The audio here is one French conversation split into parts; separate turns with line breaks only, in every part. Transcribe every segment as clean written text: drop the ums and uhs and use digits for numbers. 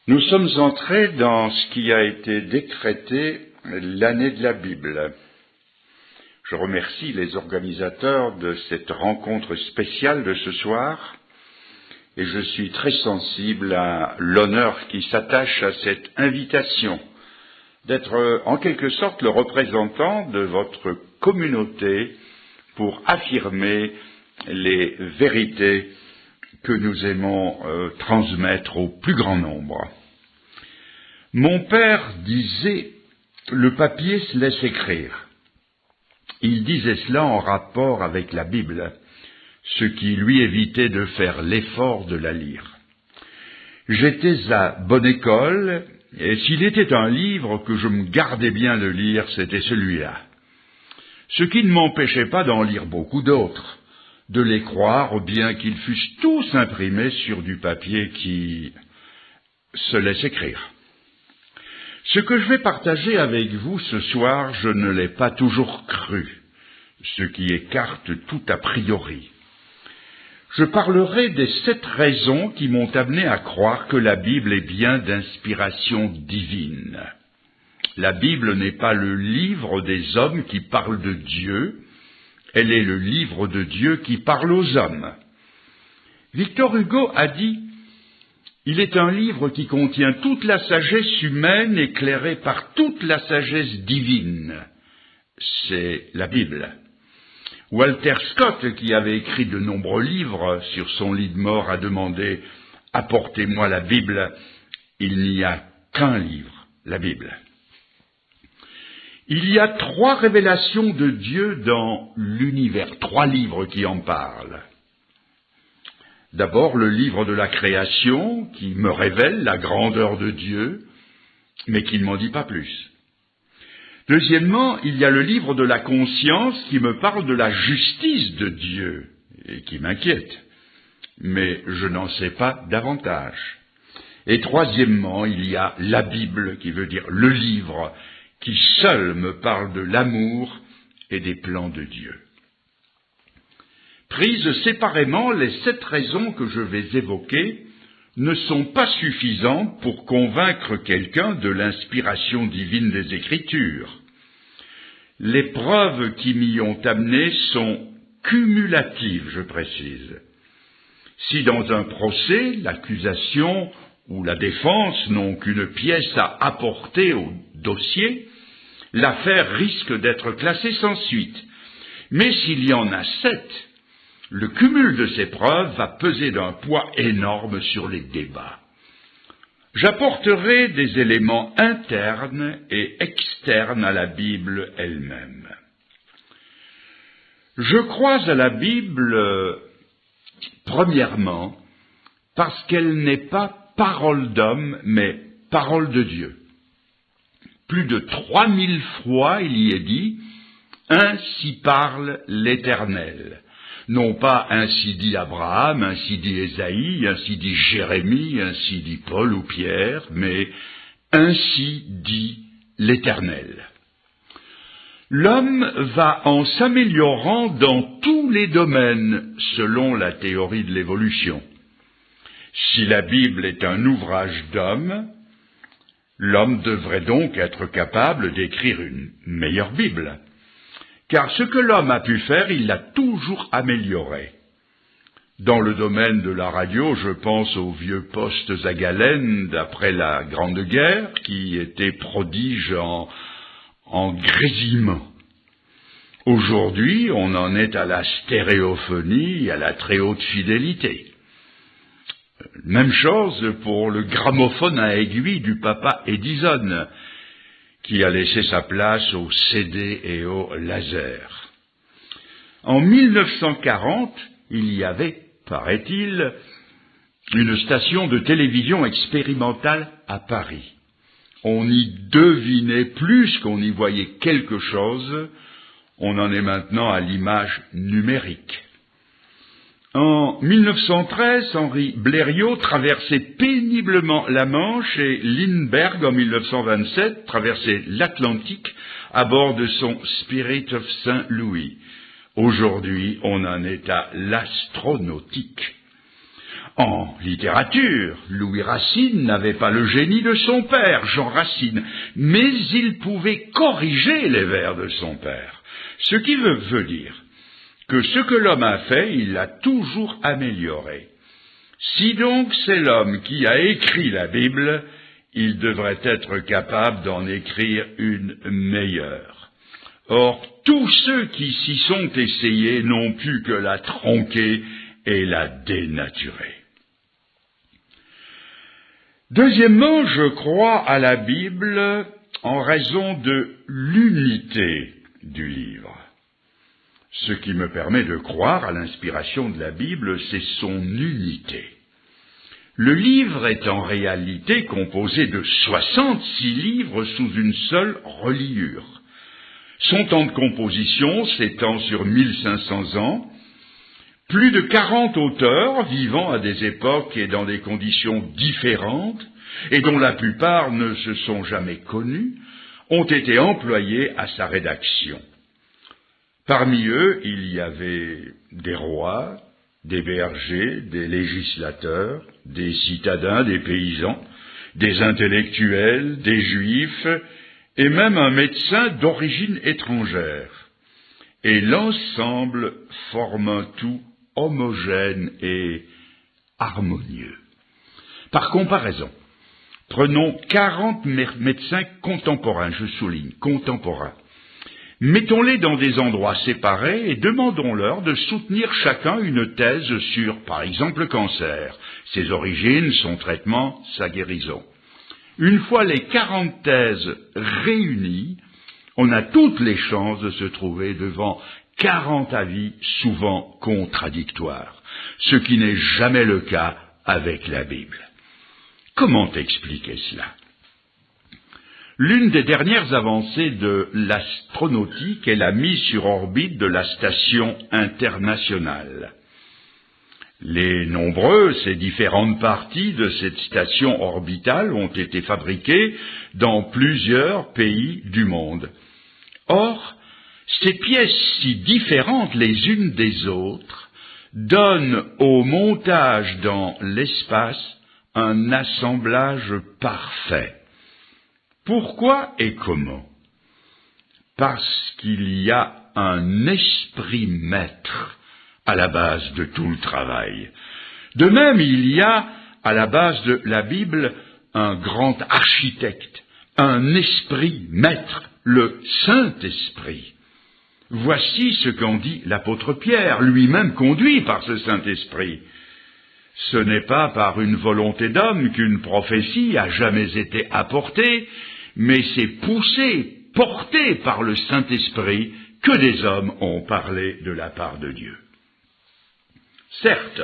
Nous sommes entrés dans ce qui a été décrété l'année de la Bible. Je remercie les organisateurs de cette rencontre spéciale de ce soir et je suis très sensible à l'honneur qui s'attache à cette invitation d'être en quelque sorte le représentant de votre communauté pour affirmer les vérités que nous aimons transmettre au plus grand nombre. Mon père disait « le papier se laisse écrire ». Il disait cela en rapport avec la Bible, ce qui lui évitait de faire l'effort de la lire. J'étais à bonne école, et s'il était un livre que je me gardais bien de lire, c'était celui-là. Ce qui ne m'empêchait pas d'en lire beaucoup d'autres, de les croire bien qu'ils fussent tous imprimés sur du papier qui se laisse écrire. Ce que je vais partager avec vous ce soir, je ne l'ai pas toujours cru, ce qui écarte tout a priori. Je parlerai des 7 raisons qui m'ont amené à croire que la Bible est bien d'inspiration divine. La Bible n'est pas le livre des hommes qui parlent de Dieu, elle est le livre de Dieu qui parle aux hommes. Victor Hugo a dit « Il est un livre qui contient toute la sagesse humaine éclairée par toute la sagesse divine. » C'est la Bible. Walter Scott, qui avait écrit de nombreux livres sur son lit de mort, a demandé « Apportez-moi la Bible ». Il n'y a qu'un livre, la Bible. Il y a 3 révélations de Dieu dans l'univers, 3 livres qui en parlent. D'abord, le livre de la création, qui me révèle la grandeur de Dieu, mais qui ne m'en dit pas plus. Deuxièmement, il y a le livre de la conscience, qui me parle de la justice de Dieu, et qui m'inquiète, mais je n'en sais pas davantage. Et troisièmement, il y a la Bible, qui veut dire le livre, qui seul me parle de l'amour et des plans de Dieu. Prises séparément, les 7 raisons que je vais évoquer ne sont pas suffisantes pour convaincre quelqu'un de l'inspiration divine des Écritures. Les preuves qui m'y ont amené sont cumulatives, je précise. Si dans un procès, l'accusation ou la défense n'ont qu'une pièce à apporter au dossier, l'affaire risque d'être classée sans suite. Mais s'il y en a 7, le cumul de ces preuves va peser d'un poids énorme sur les débats. J'apporterai des éléments internes et externes à la Bible elle-même. Je crois à la Bible, premièrement, parce qu'elle n'est pas parole d'homme, mais parole de Dieu. Plus de 3000 fois il y est dit « Ainsi parle l'Éternel ». Non pas « Ainsi dit Abraham »,« Ainsi dit Ésaïe »,« Ainsi dit Jérémie »,« Ainsi dit Paul ou Pierre », mais « Ainsi dit l'Éternel ». L'homme va en s'améliorant dans tous les domaines, selon la théorie de l'évolution. Si la Bible est un ouvrage d'homme, l'homme devrait donc être capable d'écrire une meilleure Bible. Car ce que l'homme a pu faire, il l'a toujours amélioré. Dans le domaine de la radio, je pense aux vieux postes à galène d'après la Grande Guerre, qui étaient prodiges en grésillement. Aujourd'hui, on en est à la stéréophonie et à la très haute fidélité. Même chose pour le gramophone à aiguille du papa Edison, qui a laissé sa place au CD et au laser. En 1940, il y avait, paraît-il, une station de télévision expérimentale à Paris. On y devinait plus qu'on y voyait quelque chose, on en est maintenant à l'image numérique. En 1913, Henri Blériot traversait péniblement la Manche et Lindbergh, en 1927, traversait l'Atlantique à bord de son Spirit of St. Louis. Aujourd'hui, on en est à l'astronautique. En littérature, Louis Racine n'avait pas le génie de son père, Jean Racine, mais il pouvait corriger les vers de son père. Ce qui veut dire que ce que l'homme a fait, il l'a toujours amélioré. Si donc c'est l'homme qui a écrit la Bible, il devrait être capable d'en écrire une meilleure. Or, tous ceux qui s'y sont essayés n'ont pu que la tronquer et la dénaturer. Deuxièmement, je crois à la Bible en raison de l'unité du livre. Ce qui me permet de croire à l'inspiration de la Bible, c'est son unité. Le livre est en réalité composé de 66 livres sous une seule reliure. Son temps de composition s'étend sur 1500 ans. Plus de 40 auteurs vivant à des époques et dans des conditions différentes, et dont la plupart ne se sont jamais connus, ont été employés à sa rédaction. Parmi eux, il y avait des rois, des bergers, des législateurs, des citadins, des paysans, des intellectuels, des juifs, et même un médecin d'origine étrangère. Et l'ensemble forme un tout homogène et harmonieux. Par comparaison, prenons 40 médecins contemporains, je souligne, contemporains. Mettons-les dans des endroits séparés et demandons-leur de soutenir chacun une thèse sur, par exemple, le cancer, ses origines, son traitement, sa guérison. Une fois les 40 thèses réunies, on a toutes les chances de se trouver devant 40 avis souvent contradictoires, ce qui n'est jamais le cas avec la Bible. Comment expliquer cela ? L'une des dernières avancées de l'astronautique est la mise sur orbite de la station internationale. Les nombreuses et différentes parties de cette station orbitale ont été fabriquées dans plusieurs pays du monde. Or, ces pièces si différentes les unes des autres donnent au montage dans l'espace un assemblage parfait. Pourquoi et comment ? Parce qu'il y a un esprit maître à la base de tout le travail. De même, il y a à la base de la Bible un grand architecte, un esprit maître, le Saint-Esprit. Voici ce qu'en dit l'apôtre Pierre, lui-même conduit par ce Saint-Esprit. Ce n'est pas par une volonté d'homme qu'une prophétie a jamais été apportée, mais c'est poussé, porté par le Saint-Esprit que des hommes ont parlé de la part de Dieu. Certes,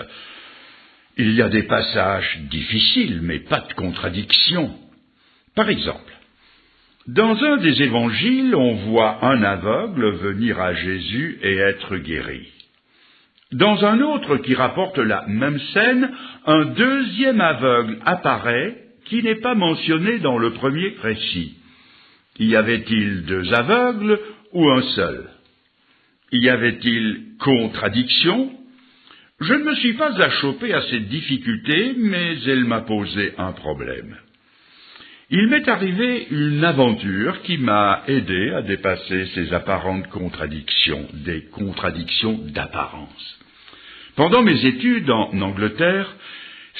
il y a des passages difficiles, mais pas de contradiction. Par exemple, dans un des évangiles, on voit un aveugle venir à Jésus et être guéri. Dans un autre qui rapporte la même scène, un deuxième aveugle apparaît qui n'est pas mentionné dans le premier récit. Y avait-il deux aveugles ou un seul ? Y avait-il contradiction ? Je ne me suis pas achoppé à cette difficulté, mais elle m'a posé un problème. Il m'est arrivé une aventure qui m'a aidé à dépasser ces apparentes contradictions, des contradictions d'apparence. Pendant mes études en Angleterre,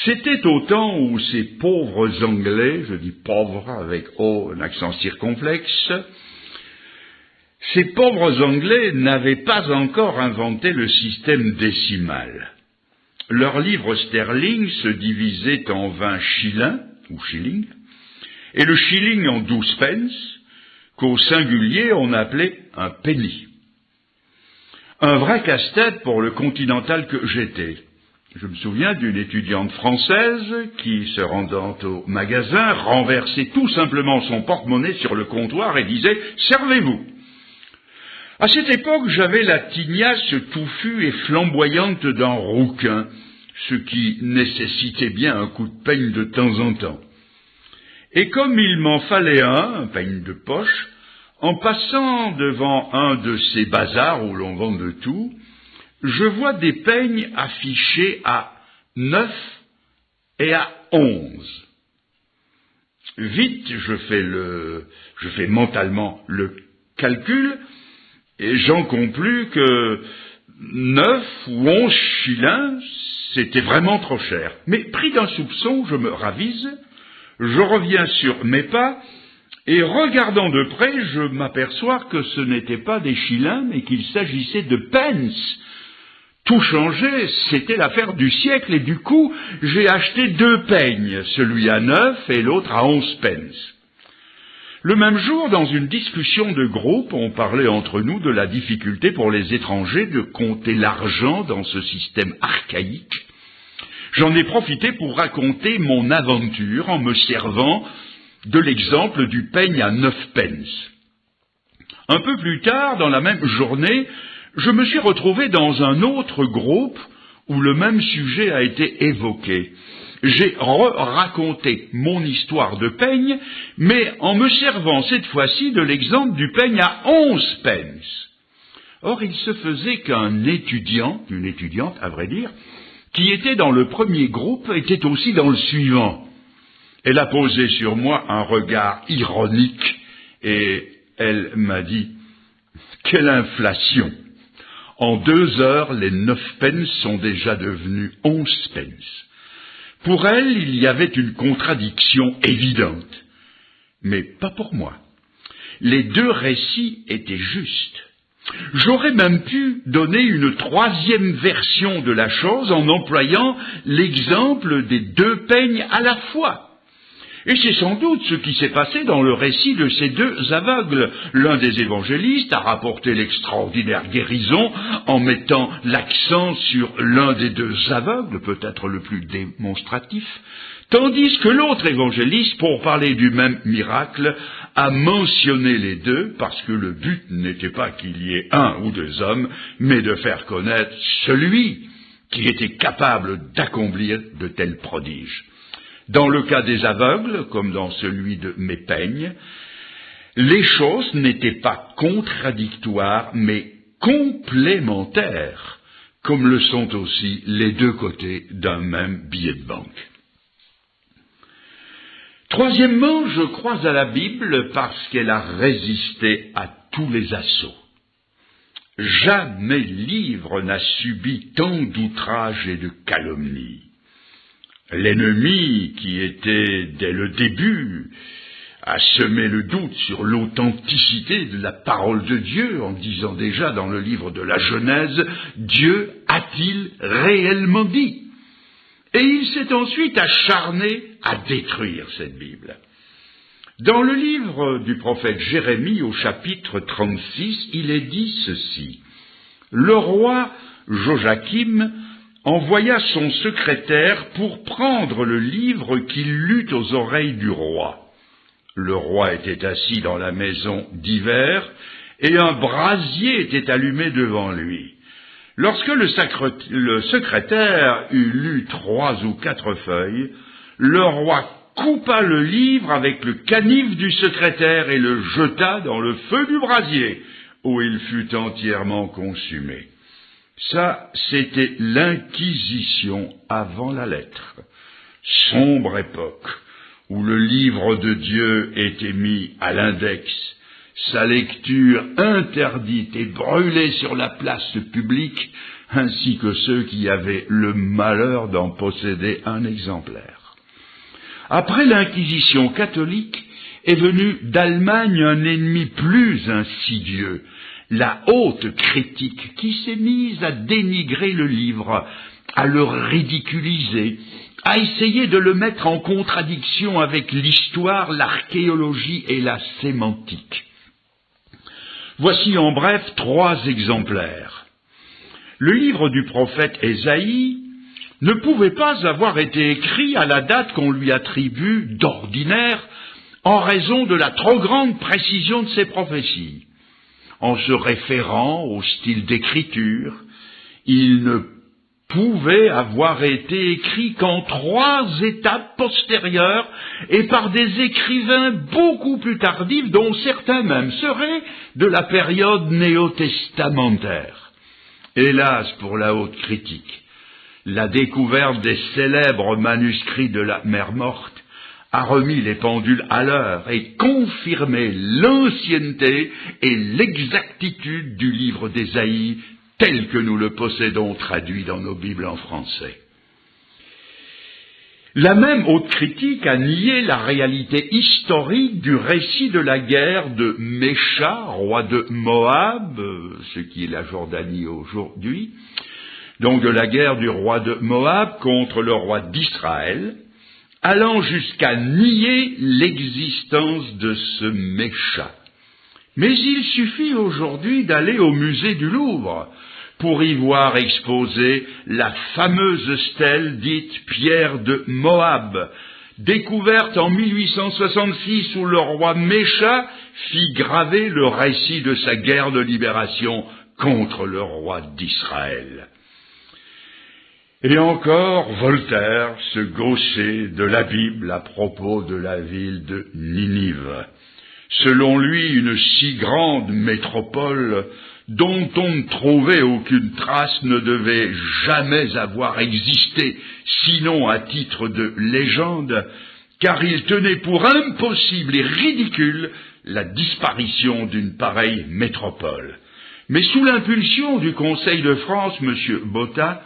c'était au temps où ces pauvres Anglais, je dis pauvres avec un accent circonflexe, ces pauvres Anglais n'avaient pas encore inventé le système décimal. Leur livre sterling se divisait en 20 shillings, et le shilling en 12 pence, qu'au singulier on appelait un penny. Un vrai casse-tête pour le continental que j'étais. Je me souviens d'une étudiante française qui, se rendant au magasin, renversait tout simplement son porte-monnaie sur le comptoir et disait « Servez-vous ». À cette époque, j'avais la tignasse touffue et flamboyante d'un rouquin, ce qui nécessitait bien un coup de peigne de temps en temps. Et comme il m'en fallait un peigne de poche, en passant devant un de ces bazars où l'on vend de tout, je vois des peignes affichés à 9 et à 11. Vite, je fais mentalement le calcul, et j'en conclus que 9 ou 11 shillings, c'était vraiment trop cher. Mais pris d'un soupçon, je me ravise, je reviens sur mes pas, et regardant de près, je m'aperçois que ce n'était pas des shillings, mais qu'il s'agissait de pence. Tout changeait, c'était l'affaire du siècle, et du coup, j'ai acheté 2 peignes, celui à 9 et l'autre à 11 pence. Le même jour, dans une discussion de groupe, on parlait entre nous de la difficulté pour les étrangers de compter l'argent dans ce système archaïque. J'en ai profité pour raconter mon aventure en me servant de l'exemple du peigne à 9 pence. Un peu plus tard, dans la même journée, je me suis retrouvé dans un autre groupe où le même sujet a été évoqué. J'ai raconté mon histoire de peigne, mais en me servant cette fois-ci de l'exemple du peigne à 11 pence. Or, il se faisait qu'un étudiant, une étudiante à vrai dire, qui était dans le premier groupe, était aussi dans le suivant. Elle a posé sur moi un regard ironique et elle m'a dit « Quelle inflation ! En 2 heures, les 9 pence sont déjà devenus 11 pence. » Pour elle, il y avait une contradiction évidente, mais pas pour moi. Les 2 récits étaient justes. J'aurais même pu donner une 3e version de la chose en employant l'exemple des 2 peignes à la fois. Et c'est sans doute ce qui s'est passé dans le récit de ces 2 aveugles. L'un des évangélistes a rapporté l'extraordinaire guérison en mettant l'accent sur l'un des 2 aveugles, peut-être le plus démonstratif, tandis que l'autre évangéliste, pour parler du même miracle, a mentionné les 2 parce que le but n'était pas qu'il y ait 1 ou 2 hommes, mais de faire connaître celui qui était capable d'accomplir de tels prodiges. Dans le cas des aveugles, comme dans celui de mes peignes, les choses n'étaient pas contradictoires, mais complémentaires, comme le sont aussi les 2 côtés d'un même billet de banque. Troisièmement, je crois à la Bible parce qu'elle a résisté à tous les assauts. Jamais livre n'a subi tant d'outrages et de calomnies. L'ennemi, qui était dès le début à semer le doute sur l'authenticité de la parole de Dieu, en disant déjà dans le livre de la Genèse, Dieu a-t-il réellement dit? Et il s'est ensuite acharné à détruire cette Bible. Dans le livre du prophète Jérémie, au chapitre 36, il est dit ceci. Le roi Joachim envoya son secrétaire pour prendre le livre qu'il lut aux oreilles du roi. Le roi était assis dans la maison d'hiver, et un brasier était allumé devant lui. Lorsque le secrétaire eut lu 3 ou 4 feuilles, le roi coupa le livre avec le canif du secrétaire et le jeta dans le feu du brasier, où il fut entièrement consumé. Ça, c'était l'Inquisition avant la lettre. Sombre époque, où le livre de Dieu était mis à l'index, sa lecture interdite et brûlée sur la place publique, ainsi que ceux qui avaient le malheur d'en posséder un exemplaire. Après l'Inquisition catholique, est venu d'Allemagne un ennemi plus insidieux, la haute critique, qui s'est mise à dénigrer le livre, à le ridiculiser, à essayer de le mettre en contradiction avec l'histoire, l'archéologie et la sémantique. Voici en bref 3 exemplaires. Le livre du prophète Ésaïe ne pouvait pas avoir été écrit à la date qu'on lui attribue d'ordinaire en raison de la trop grande précision de ses prophéties. En se référant au style d'écriture, il ne pouvait avoir été écrit qu'en 3 étapes postérieures et par des écrivains beaucoup plus tardifs, dont certains même seraient de la période néo-testamentaire. Hélas pour la haute critique, La découverte des célèbres manuscrits de la mer Morte a remis les pendules à l'heure et confirmé l'ancienneté et l'exactitude du livre d'Ésaïe tel que nous le possédons traduit dans nos Bibles en français. La même haute critique a nié la réalité historique du récit de la guerre de Mécha, roi de Moab, ce qui est la Jordanie aujourd'hui, donc de la guerre du roi de Moab contre le roi d'Israël, allant jusqu'à nier l'existence de ce Mécha. Mais il suffit aujourd'hui d'aller au musée du Louvre pour y voir exposée la fameuse stèle dite Pierre de Moab, découverte en 1866 où le roi Mécha fit graver le récit de sa guerre de libération contre le roi d'Israël. Et encore, Voltaire se gaussait de la Bible à propos de la ville de Ninive. Selon lui, une si grande métropole dont on ne trouvait aucune trace ne devait jamais avoir existé, sinon à titre de légende, car il tenait pour impossible et ridicule la disparition d'une pareille métropole. Mais sous l'impulsion du Conseil de France, M. Botta,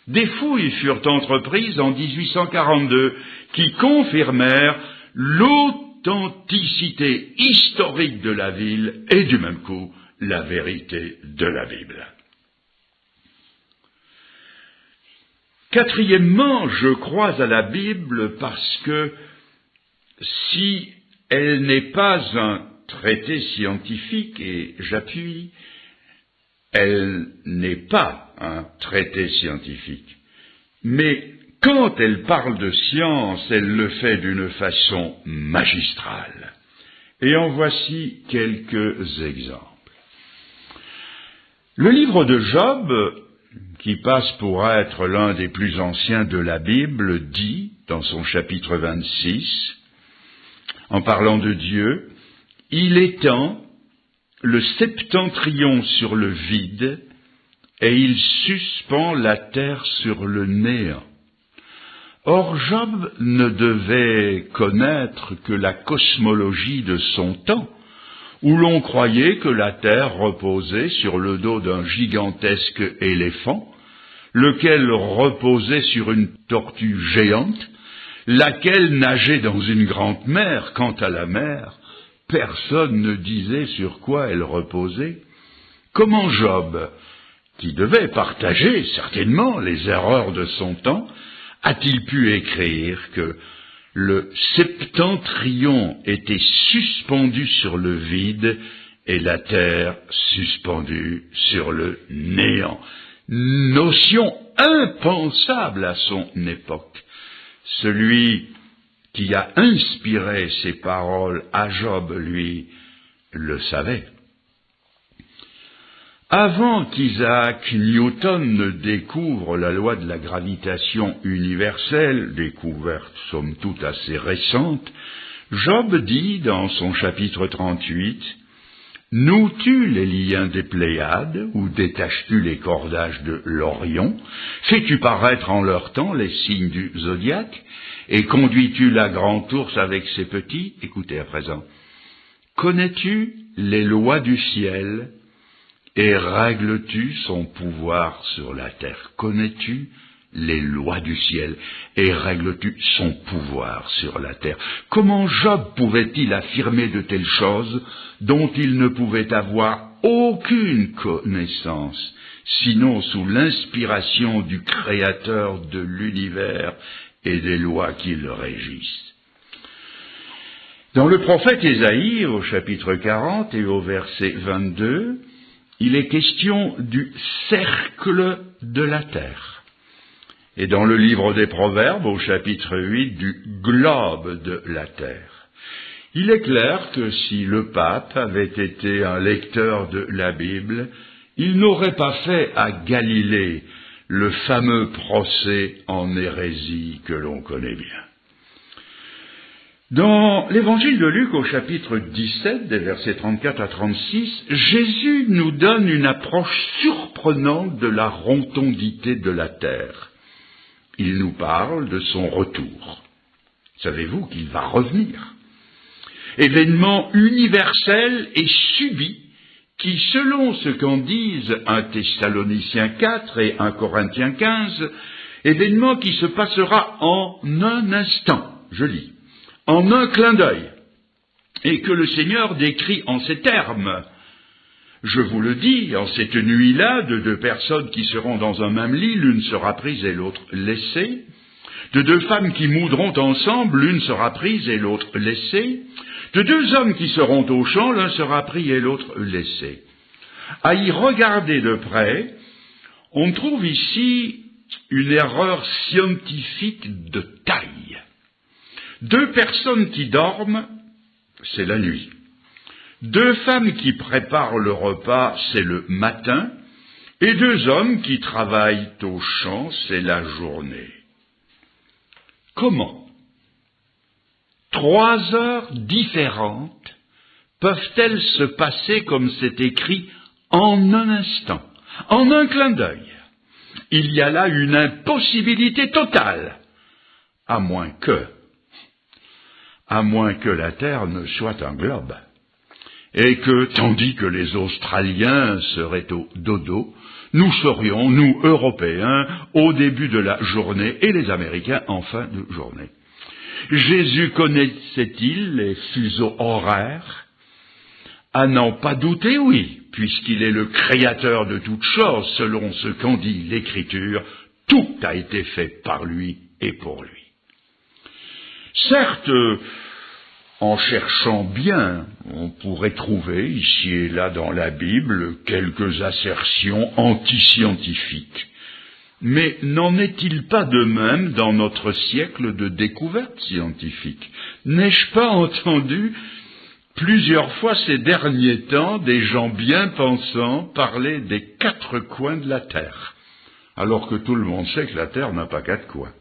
des fouilles furent entreprises en 1842 qui confirmèrent l'authenticité historique de la ville et du même coup la vérité de la Bible. Quatrièmement, je crois à la Bible parce que si elle n'est pas un traité scientifique, et j'appuie, elle n'est pas un traité scientifique. Mais quand elle parle de science, elle le fait d'une façon magistrale. Et en voici quelques exemples. Le livre de Job, qui passe pour être l'un des plus anciens de la Bible, dit, dans son chapitre 26, en parlant de Dieu, « Il étend le septentrion sur le vide, et il suspend la terre sur le néant. » Or, Job ne devait connaître que la cosmologie de son temps, où l'on croyait que la terre reposait sur le dos d'un gigantesque éléphant, lequel reposait sur une tortue géante, laquelle nageait dans une grande mer. Quant à la mer, personne ne disait sur quoi elle reposait. Comment Job, qui devait partager certainement les erreurs de son temps, a-t-il pu écrire que le septentrion était suspendu sur le vide et la terre suspendue sur le néant? Notion impensable à son époque. Celui qui a inspiré ces paroles à Job, lui, le savait. Avant qu'Isaac Newton ne découvre la loi de la gravitation universelle, découverte somme toute assez récente, Job dit dans son chapitre 38, « Noues-tu les liens des Pléiades, ou détaches-tu les cordages de l'Orion? Fais-tu paraître en leur temps les signes du zodiaque? Et conduis-tu la grande ours avec ses petits? » Écoutez à présent. « Connais-tu les lois du ciel? Et règles-tu son pouvoir sur la terre? » Connais-tu les lois du ciel? Et règles-tu son pouvoir sur la terre? Comment Job pouvait-il affirmer de telles choses dont il ne pouvait avoir aucune connaissance, sinon sous l'inspiration du Créateur de l'univers et des lois qui le régissent? Dans le prophète Ésaïe, au chapitre 40 et au verset 22, il est question du cercle de la terre. Et dans le livre des Proverbes, au chapitre 8, du globe de la terre. Il est clair que si le pape avait été un lecteur de la Bible, il n'aurait pas fait à Galilée le fameux procès en hérésie que l'on connaît bien. Dans l'évangile de Luc, au chapitre 17, des versets 34 à 36, Jésus nous donne une approche surprenante de la rotondité de la terre. il nous parle de son retour. Savez-vous qu'il va revenir? Événement universel et subit qui, selon ce qu'en disent 1 Thessaloniciens 4 et 1 Corinthiens 15, événement qui se passera en un instant, je lis, en un clin d'œil, et que le Seigneur décrit en ces termes. Je vous le dis, en cette nuit-là, de 2 personnes qui seront dans un même lit, l'une sera prise et l'autre laissée. De 2 femmes qui moudront ensemble, l'une sera prise et l'autre laissée. De 2 hommes qui seront au champ, l'un sera pris et l'autre laissé. À y regarder de près, on trouve ici une erreur scientifique de taille. 2 personnes qui dorment, c'est la nuit. 2 femmes qui préparent le repas, c'est le matin. Et 2 hommes qui travaillent au champ, c'est la journée. Comment 3 heures différentes peuvent-elles se passer comme c'est écrit en un instant, en un clin d'œil? Il y a là une impossibilité totale, à moins que la Terre ne soit un globe, et que, tandis que les Australiens seraient au dodo, nous serions, nous, Européens, au début de la journée, et les Américains en fin de journée. Jésus connaissait-il les fuseaux horaires? À n'en pas douter, oui, puisqu'il est le créateur de toutes choses, selon ce qu'en dit l'Écriture, tout a été fait par lui et pour lui. Certes, en cherchant bien, on pourrait trouver, ici et là dans la Bible, quelques assertions antiscientifiques. Mais n'en est-il pas de même dans notre siècle de découverte scientifique? N'ai-je pas entendu plusieurs fois ces derniers temps des gens bien pensants parler des 4 coins de la Terre, alors que tout le monde sait que la Terre n'a pas 4 coins?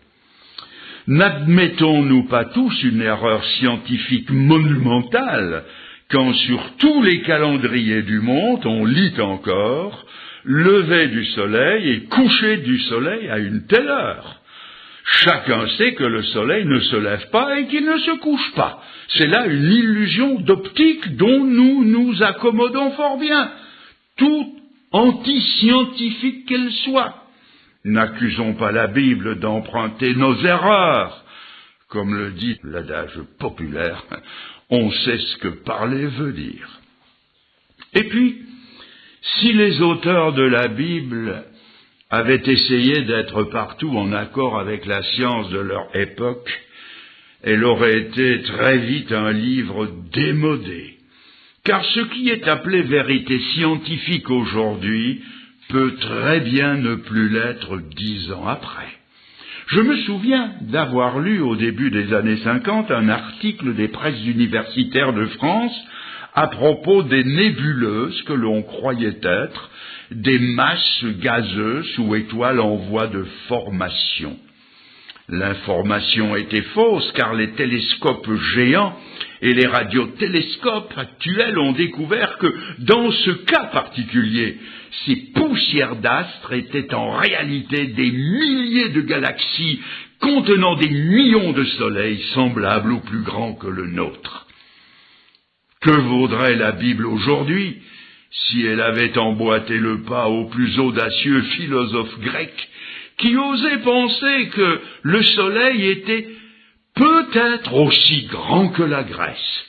N'admettons-nous pas tous une erreur scientifique monumentale quand sur tous les calendriers du monde on lit encore lever du soleil et coucher du soleil à une telle heure? Chacun sait que le soleil ne se lève pas et qu'il ne se couche pas. C'est là une illusion d'optique dont nous nous accommodons fort bien, toute anti-scientifique qu'elle soit. N'accusons pas la Bible d'emprunter nos erreurs. Comme le dit l'adage populaire, on sait ce que parler veut dire. Et puis, si les auteurs de la Bible avaient essayé d'être partout en accord avec la science de leur époque, elle aurait été très vite un livre démodé. Car ce qui est appelé vérité scientifique aujourd'hui peut très bien ne plus l'être 10 ans après. Je me souviens d'avoir lu au début des années 50 un article des presses universitaires de France à propos des nébuleuses que l'on croyait être des masses gazeuses ou étoiles en voie de formation. L'information était fausse car les télescopes géants et les radiotélescopes actuels ont découvert que dans ce cas particulier, ces poussières d'astres étaient en réalité des milliers de galaxies contenant des millions de soleils semblables au plus grand que le nôtre. Que vaudrait la Bible aujourd'hui si elle avait emboîté le pas aux plus audacieux philosophes grecs qui osaient penser que le soleil était peut-être aussi grand que la Grèce?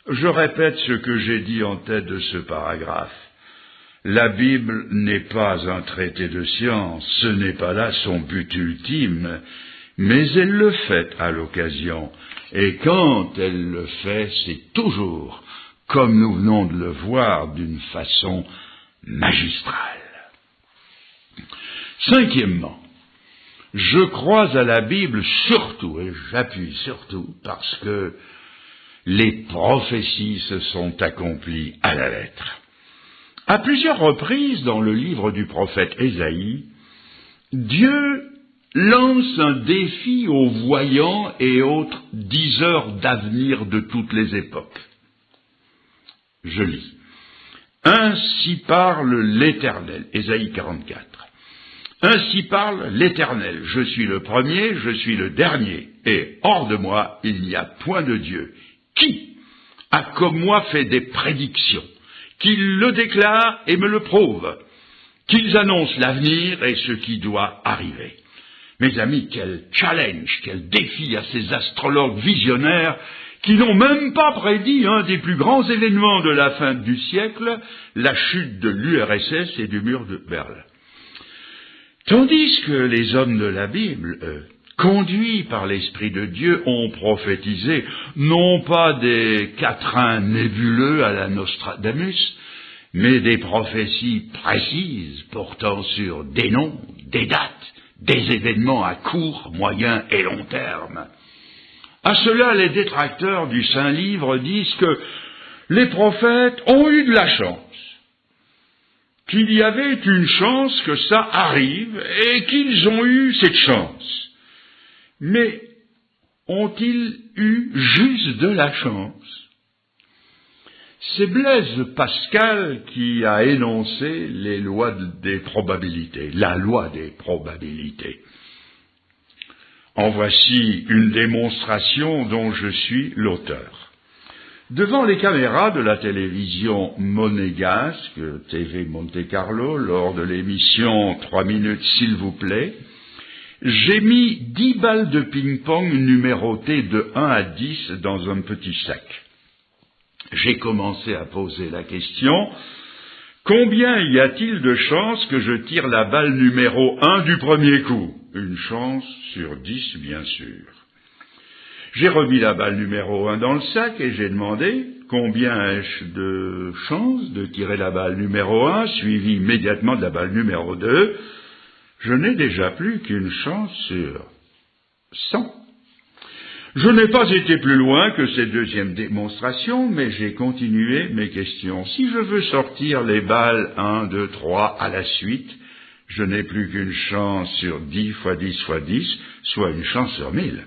Je répète ce que j'ai dit en tête de ce paragraphe. La Bible n'est pas un traité de science, ce n'est pas là son but ultime, mais elle le fait à l'occasion. Et quand elle le fait, c'est toujours, comme nous venons de le voir, d'une façon magistrale. Cinquièmement, je crois à la Bible surtout, et j'appuie surtout, parce que les prophéties se sont accomplies à la lettre. À plusieurs reprises dans le livre du prophète Ésaïe, Dieu lance un défi aux voyants et autres diseurs d'avenir de toutes les époques. Je lis. Ainsi parle l'Éternel, Ésaïe 44. Ainsi parle l'Éternel. Je suis le premier, je suis le dernier, et hors de moi, il n'y a point de Dieu. Qui a comme moi fait des prédictions, qu'il le déclare et me le prouve, qu'ils annoncent l'avenir et ce qui doit arriver. Mes amis, quel challenge, quel défi à ces astrologues visionnaires qui n'ont même pas prédit un des plus grands événements de la fin du siècle, la chute de l'URSS et du mur de Berlin. Tandis que les hommes de la Bible, eux, conduits par l'Esprit de Dieu, ont prophétisé non pas des quatrains nébuleux à la Nostradamus, mais des prophéties précises portant sur des noms, des dates, des événements à court, moyen et long terme. À cela, les détracteurs du Saint-Livre disent que les prophètes ont eu de la chance, qu'il y avait une chance que ça arrive et qu'ils ont eu cette chance. Mais ont-ils eu juste de la chance? C'est Blaise Pascal qui a énoncé les lois des probabilités, la loi des probabilités. En voici une démonstration dont je suis l'auteur. Devant les caméras de la télévision monégasque, TV Monte Carlo, lors de l'émission 3 minutes s'il vous plaît, j'ai mis 10 balles de ping-pong numérotées de 1 à 10 dans un petit sac. J'ai commencé à poser la question, combien y a-t-il de chances que je tire la balle numéro 1 du premier coup? Une chance sur 10, bien sûr. J'ai remis la balle numéro 1 dans le sac et j'ai demandé combien ai-je de chances de tirer la balle numéro 1, suivie immédiatement de la balle numéro 2. Je n'ai déjà plus qu'une chance sur 100. Je n'ai pas été plus loin que cette deuxième démonstration, mais j'ai continué mes questions. Si je veux sortir les balles 1, 2, 3 à la suite, je n'ai plus qu'une chance sur 10 fois 10 fois 10, soit une chance sur 1000.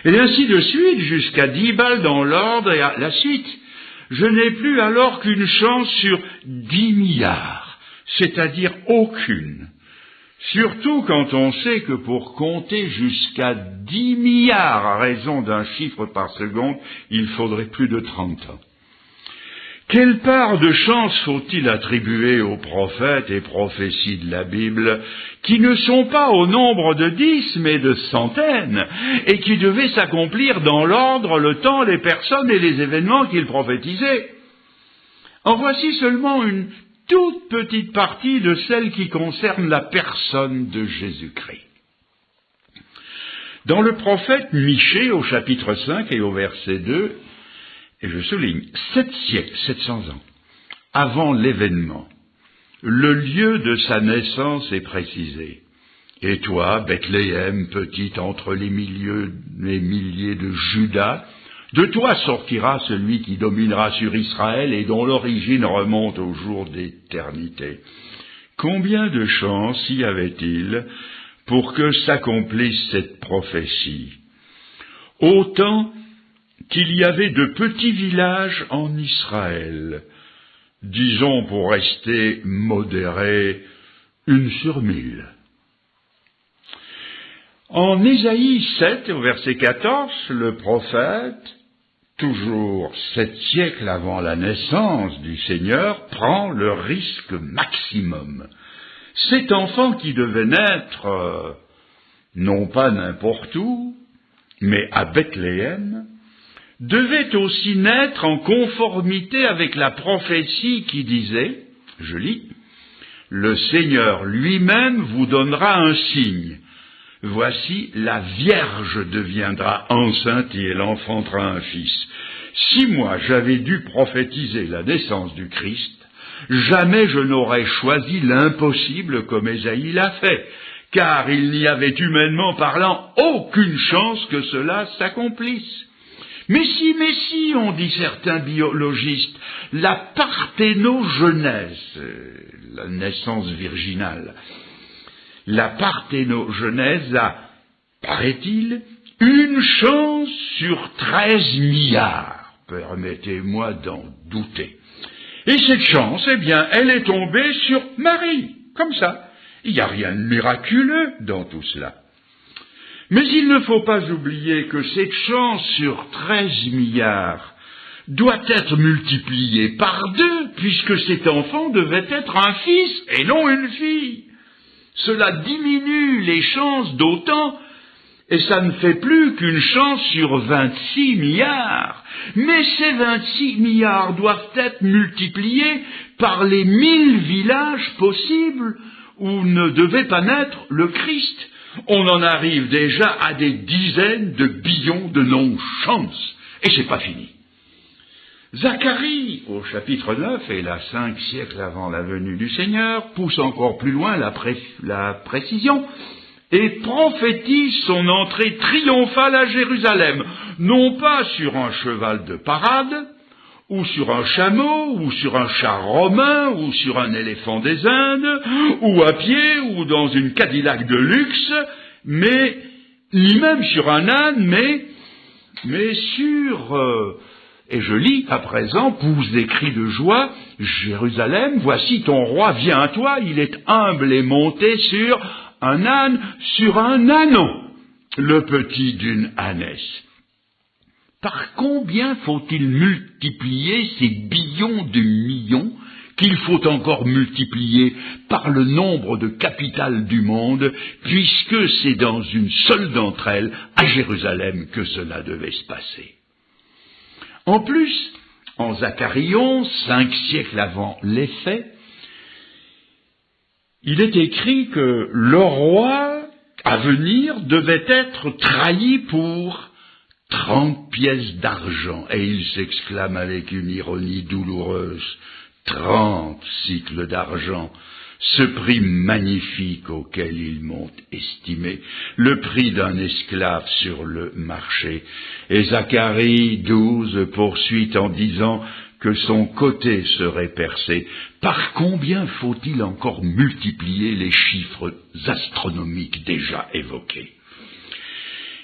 Et ainsi de suite, jusqu'à 10 balles dans l'ordre et à la suite. Je n'ai plus alors qu'une chance sur 10 milliards, c'est-à-dire aucune. Surtout quand on sait que pour compter jusqu'à 10 milliards à raison d'un chiffre par seconde, il faudrait plus de 30 ans. Quelle part de chance faut-il attribuer aux prophètes et prophéties de la Bible, qui ne sont pas au nombre de 10, mais de centaines, et qui devaient s'accomplir dans l'ordre, le temps, les personnes et les événements qu'ils prophétisaient? En voici seulement une toute petite partie de celle qui concerne la personne de Jésus-Christ. Dans le prophète Michée, au chapitre 5 et au verset 2, et je souligne, 7 siècles, 700 ans, avant l'événement, le lieu de sa naissance est précisé. Et toi, Bethléem, petite entre les milliers de Juda, de toi sortira celui qui dominera sur Israël et dont l'origine remonte au jour d'éternité. Combien de chances y avait-il pour que s'accomplisse cette prophétie? Autant qu'il y avait de petits villages en Israël, disons pour rester modéré, 1 sur 1000. En Ésaïe 7, au verset 14, le prophète, toujours 7 siècles avant la naissance du Seigneur, prend le risque maximum. Cet enfant qui devait naître, non pas n'importe où, mais à Bethléem, devait aussi naître en conformité avec la prophétie qui disait, je lis, « Le Seigneur lui-même vous donnera un signe. Voici, la Vierge deviendra enceinte et elle enfantera un fils. » Si moi j'avais dû prophétiser la naissance du Christ, jamais je n'aurais choisi l'impossible comme Ésaïe l'a fait, car il n'y avait humainement parlant aucune chance que cela s'accomplisse. Mais si, ont dit certains biologistes, la parthénogenèse, la naissance virginale, la parthénogenèse a, paraît-il, une chance sur 13 milliards. Permettez-moi d'en douter. Et cette chance, eh bien, elle est tombée sur Marie, comme ça. Il n'y a rien de miraculeux dans tout cela. Mais il ne faut pas oublier que cette chance sur 13 milliards doit être multipliée par 2, puisque cet enfant devait être un fils et non une fille. Cela diminue les chances d'autant, et ça ne fait plus qu'une chance sur 26 milliards. Mais ces 26 milliards doivent être multipliés par les 1000 villages possibles où ne devait pas naître le Christ. On en arrive déjà à des dizaines de billions de non-chances. Et c'est pas fini. Zacharie, au chapitre 9, et là 5 siècles avant la venue du Seigneur, pousse encore plus loin la précision et prophétise son entrée triomphale à Jérusalem, non pas sur un cheval de parade, ou sur un chameau, ou sur un char romain, ou sur un éléphant des Indes, ou à pied, ou dans une Cadillac de luxe, mais ni même sur un âne, mais sur... Et je lis à présent, pousse des cris de joie, Jérusalem, voici ton roi vient à toi, il est humble et monté sur un âne, sur un ânon, le petit d'une ânesse. Par combien faut-il multiplier ces billions de millions qu'il faut encore multiplier par le nombre de capitales du monde, puisque c'est dans une seule d'entre elles, à Jérusalem, que cela devait se passer. En plus, en Zacharie 11, 5 siècles avant les faits, il est écrit que le roi à venir devait être trahi pour 30 pièces d'argent. Et il s'exclame avec une ironie douloureuse, 30 cycles d'argent, ce prix magnifique auquel ils m'ont estimé, le prix d'un esclave sur le marché. Et Zacharie 12 poursuit en disant que son côté serait percé. Par combien faut-il encore multiplier les chiffres astronomiques déjà évoqués?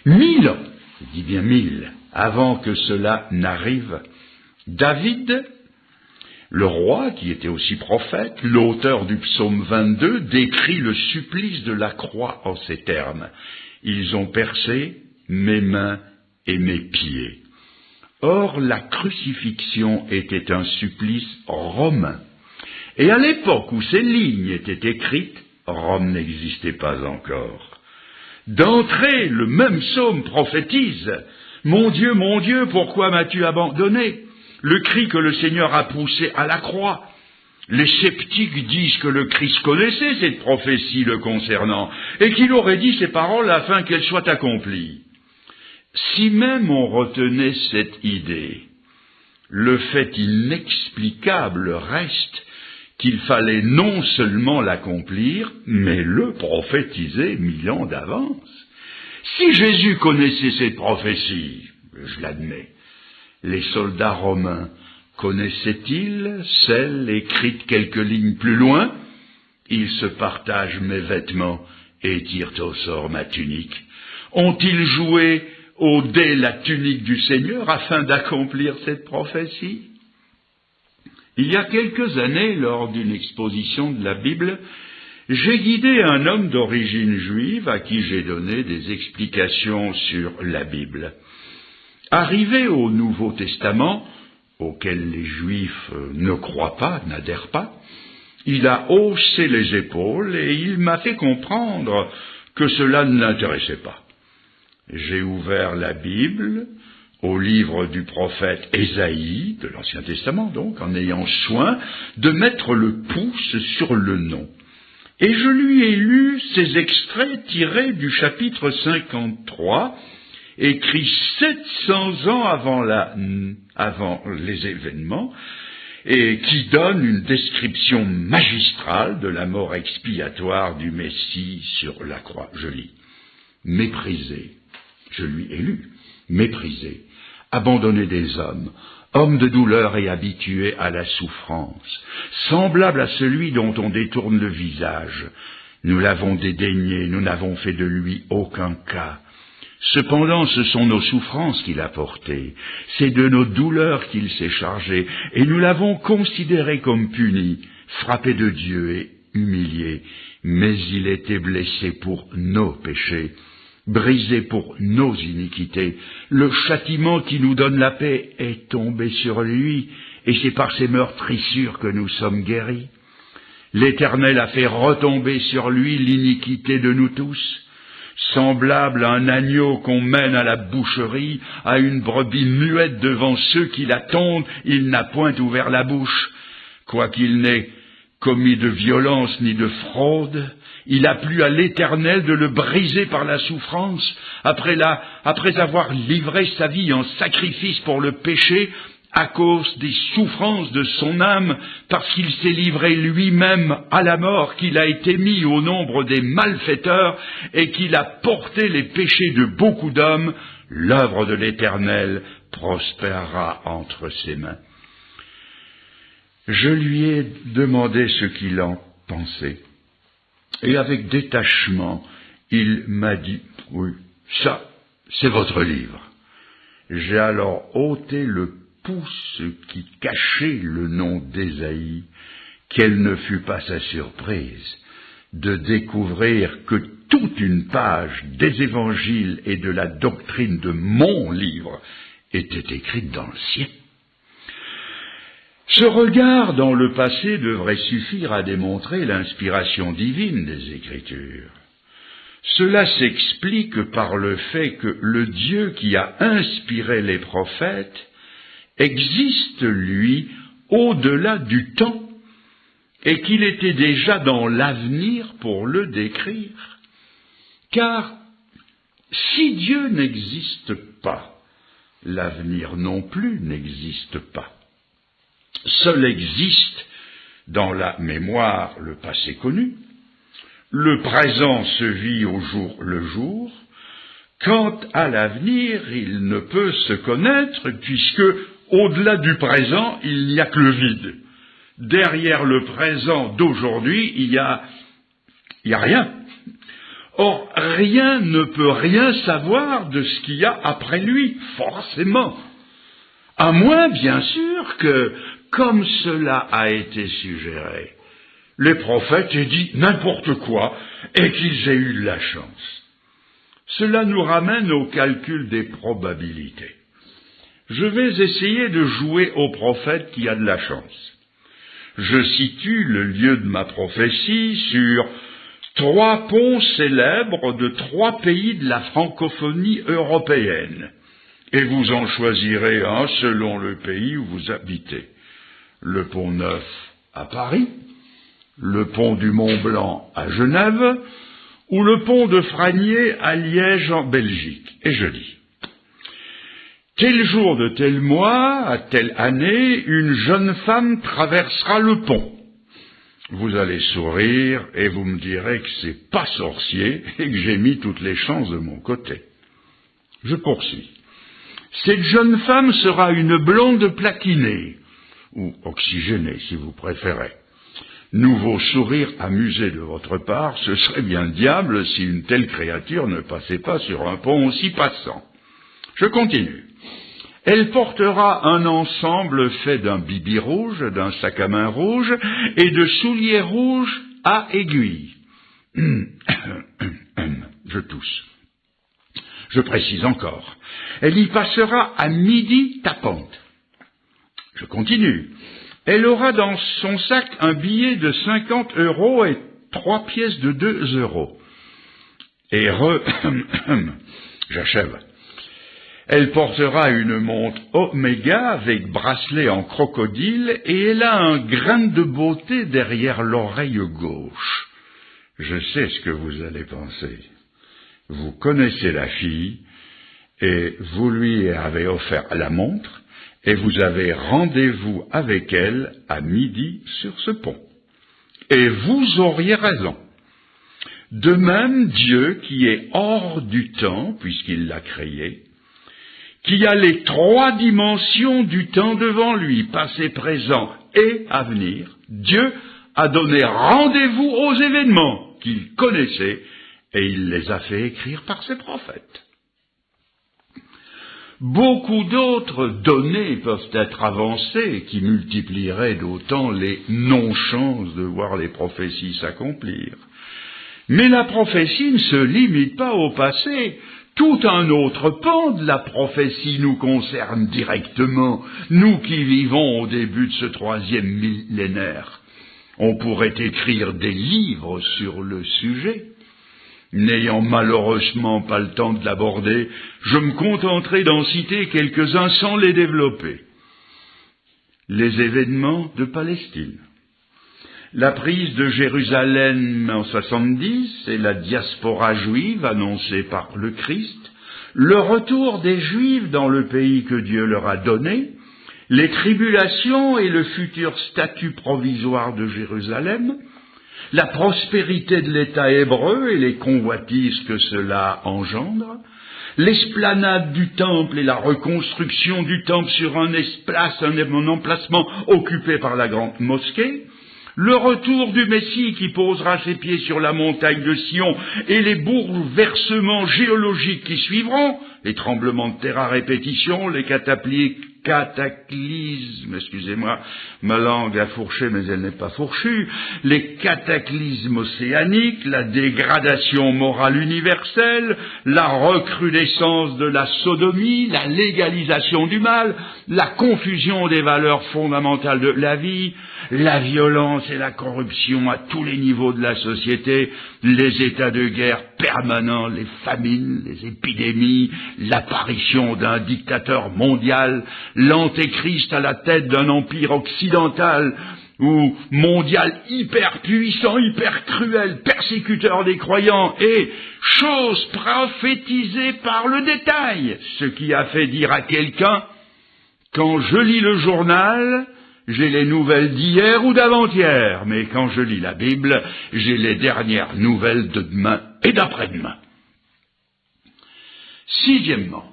1000 ans, je dis bien 1000, avant que cela n'arrive, David, le roi, qui était aussi prophète, l'auteur du psaume 22, décrit le supplice de la croix en ces termes. Ils ont percé mes mains et mes pieds. Or, la crucifixion était un supplice romain. Et à l'époque où ces lignes étaient écrites, Rome n'existait pas encore. D'entrée, le même psaume prophétise « Mon Dieu, pourquoi m'as-tu abandonné ?» Le cri que le Seigneur a poussé à la croix. Les sceptiques disent que le Christ connaissait cette prophétie le concernant et qu'il aurait dit ces paroles afin qu'elles soient accomplies. Si même on retenait cette idée, le fait inexplicable reste qu'il fallait non seulement l'accomplir, mais le prophétiser 1000 ans d'avance. Si Jésus connaissait cette prophétie, je l'admets, les soldats romains connaissaient-ils celle écrite quelques lignes plus loin? Ils se partagent mes vêtements et tirent au sort ma tunique. Ont-ils joué au dé la tunique du Seigneur afin d'accomplir cette prophétie? Il y a quelques années, lors d'une exposition de la Bible, j'ai guidé un homme d'origine juive à qui j'ai donné des explications sur la Bible. Arrivé au Nouveau Testament, auquel les Juifs ne croient pas, n'adhèrent pas, il a haussé les épaules et il m'a fait comprendre que cela ne l'intéressait pas. J'ai ouvert la Bible au livre du prophète Ésaïe, de l'Ancien Testament donc, en ayant soin de mettre le pouce sur le nom. Et je lui ai lu ces extraits tirés du chapitre 53, écrit 700 ans avant les événements, et qui donne une description magistrale de la mort expiatoire du Messie sur la croix. Je lis. Méprisé, je lui ai lu, méprisé, abandonné des hommes, homme de douleur et habitué à la souffrance, semblable à celui dont on détourne le visage. Nous l'avons dédaigné, nous n'avons fait de lui aucun cas. Cependant, ce sont nos souffrances qu'il a portées, c'est de nos douleurs qu'il s'est chargé, et nous l'avons considéré comme puni, frappé de Dieu humilié, mais il était blessé pour nos péchés, brisé pour nos iniquités. Le châtiment qui nous donne la paix est tombé sur lui, et c'est par ses meurtrissures que nous sommes guéris. L'Éternel a fait retomber sur lui l'iniquité de nous tous. Semblable à un agneau qu'on mène à la boucherie, à une brebis muette devant ceux qui la tondent, il n'a point ouvert la bouche. Quoiqu'il n'ait commis de violence ni de fraude, il a plu à l'Éternel de le briser par la souffrance, après avoir livré sa vie en sacrifice pour le péché, à cause des souffrances de son âme, parce qu'il s'est livré lui-même à la mort, qu'il a été mis au nombre des malfaiteurs et qu'il a porté les péchés de beaucoup d'hommes, l'œuvre de l'Éternel prospérera entre ses mains. Je lui ai demandé ce qu'il en pensait, et avec détachement, il m'a dit « Oui, ça, c'est votre livre ». J'ai alors ôté le pouce qui cachait le nom d'Ésaïe, quelle ne fut pas sa surprise de découvrir que toute une page des évangiles et de la doctrine de mon livre était écrite dans le sien. Ce regard dans le passé devrait suffire à démontrer l'inspiration divine des Écritures. Cela s'explique par le fait que le Dieu qui a inspiré les prophètes existe, lui, au-delà du temps, et qu'il était déjà dans l'avenir pour le décrire. Car si Dieu n'existe pas, l'avenir non plus n'existe pas. Seul existe dans la mémoire le passé connu, le présent se vit au jour le jour, quant à l'avenir, il ne peut se connaître puisque au-delà du présent, il n'y a que le vide. Derrière le présent d'aujourd'hui, il y a rien. Or, rien ne peut rien savoir de ce qu'il y a après lui, forcément. À moins, bien sûr, que, comme cela a été suggéré, les prophètes aient dit n'importe quoi et qu'ils aient eu de la chance. Cela nous ramène au calcul des probabilités. Je vais essayer de jouer au prophète qui a de la chance. Je situe le lieu de ma prophétie sur 3 ponts célèbres de 3 pays de la francophonie européenne. Et vous en choisirez un selon le pays où vous habitez. Le pont Neuf à Paris, le pont du Mont-Blanc à Genève, ou le pont de Fragnier à Liège en Belgique. Et je dis, tel jour de tel mois, à telle année, une jeune femme traversera le pont. Vous allez sourire et vous me direz que c'est pas sorcier et que j'ai mis toutes les chances de mon côté. Je poursuis. Cette jeune femme sera une blonde platinée, ou oxygénée si vous préférez. Nouveau sourire amusé de votre part, ce serait bien le diable si une telle créature ne passait pas sur un pont aussi passant. Je continue. Elle portera un ensemble fait d'un bibi rouge, d'un sac à main rouge et de souliers rouges à aiguilles. Je tousse. Je précise encore. Elle y passera à midi tapante. Je continue. Elle aura dans son sac un billet de 50 € et 3 pièces de 2 €. Et j'achève. Elle portera une montre Oméga avec bracelet en crocodile et elle a un grain de beauté derrière l'oreille gauche. Je sais ce que vous allez penser. Vous connaissez la fille et vous lui avez offert la montre et vous avez rendez-vous avec elle à midi sur ce pont. Et vous auriez raison. De même, Dieu, qui est hors du temps, puisqu'il l'a créé, qui a les 3 dimensions du temps devant lui, passé, présent et avenir, Dieu a donné rendez-vous aux événements qu'il connaissait et il les a fait écrire par ses prophètes. beaucoup d'autres données peuvent être avancées qui multiplieraient d'autant les non-chances de voir les prophéties s'accomplir. Mais la prophétie ne se limite pas au passé. Tout un autre pan de la prophétie nous concerne directement, nous qui vivons au début de ce 3e millénaire. On pourrait écrire des livres sur le sujet. N'ayant malheureusement pas le temps de l'aborder, je me contenterai d'en citer quelques-uns sans les développer. Les événements de Palestine. La prise de Jérusalem en 70 et la diaspora juive annoncée par le Christ, le retour des Juifs dans le pays que Dieu leur a donné, les tribulations et le futur statut provisoire de Jérusalem, la prospérité de l'État hébreu et les convoitises que cela engendre, l'esplanade du temple et la reconstruction du temple sur un emplacement occupé par la grande mosquée, le retour du Messie qui posera ses pieds sur la montagne de Sion et les bouleversements géologiques qui suivront, les tremblements de terre à répétition, les cataclysmes, excusez-moi, ma langue a fourché mais elle n'est pas fourchue, les cataclysmes océaniques, la dégradation morale universelle, la recrudescence de la sodomie, la légalisation du mal, la confusion des valeurs fondamentales de la vie, la violence et la corruption à tous les niveaux de la société, les états de guerre permanents, les famines, les épidémies, l'apparition d'un dictateur mondial, l'antéchrist à la tête d'un empire occidental ou mondial hyper puissant, hyper cruel, persécuteur des croyants et chose prophétisée par le détail, ce qui a fait dire à quelqu'un « Quand je lis le journal, j'ai les nouvelles d'hier ou d'avant-hier, mais quand je lis la Bible, j'ai les dernières nouvelles de demain et d'après-demain. » Sixièmement,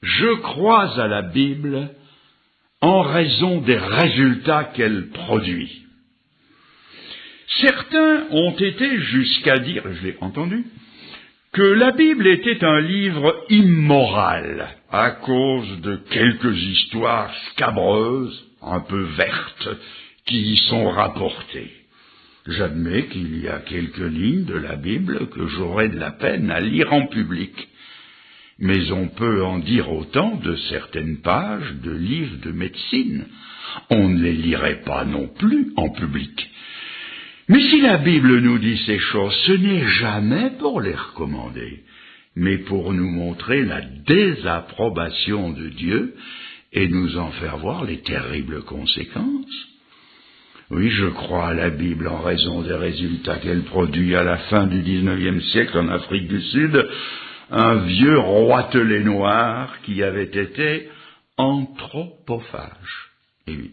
je crois à la Bible en raison des résultats qu'elle produit. Certains ont été jusqu'à dire, je l'ai entendu, que la Bible était un livre immoral à cause de quelques histoires scabreuses, un peu vertes, qui y sont rapportées. J'admets qu'il y a quelques lignes de la Bible que j'aurais de la peine à lire en public. Mais on peut en dire autant de certaines pages de livres de médecine. On ne les lirait pas non plus en public. Mais si la Bible nous dit ces choses, ce n'est jamais pour les recommander, mais pour nous montrer la désapprobation de Dieu et nous en faire voir les terribles conséquences. Oui, je crois à la Bible en raison des résultats qu'elle produit à la fin du XIXe siècle en Afrique du Sud, un vieux roitelet noir qui avait été anthropophage. Et oui.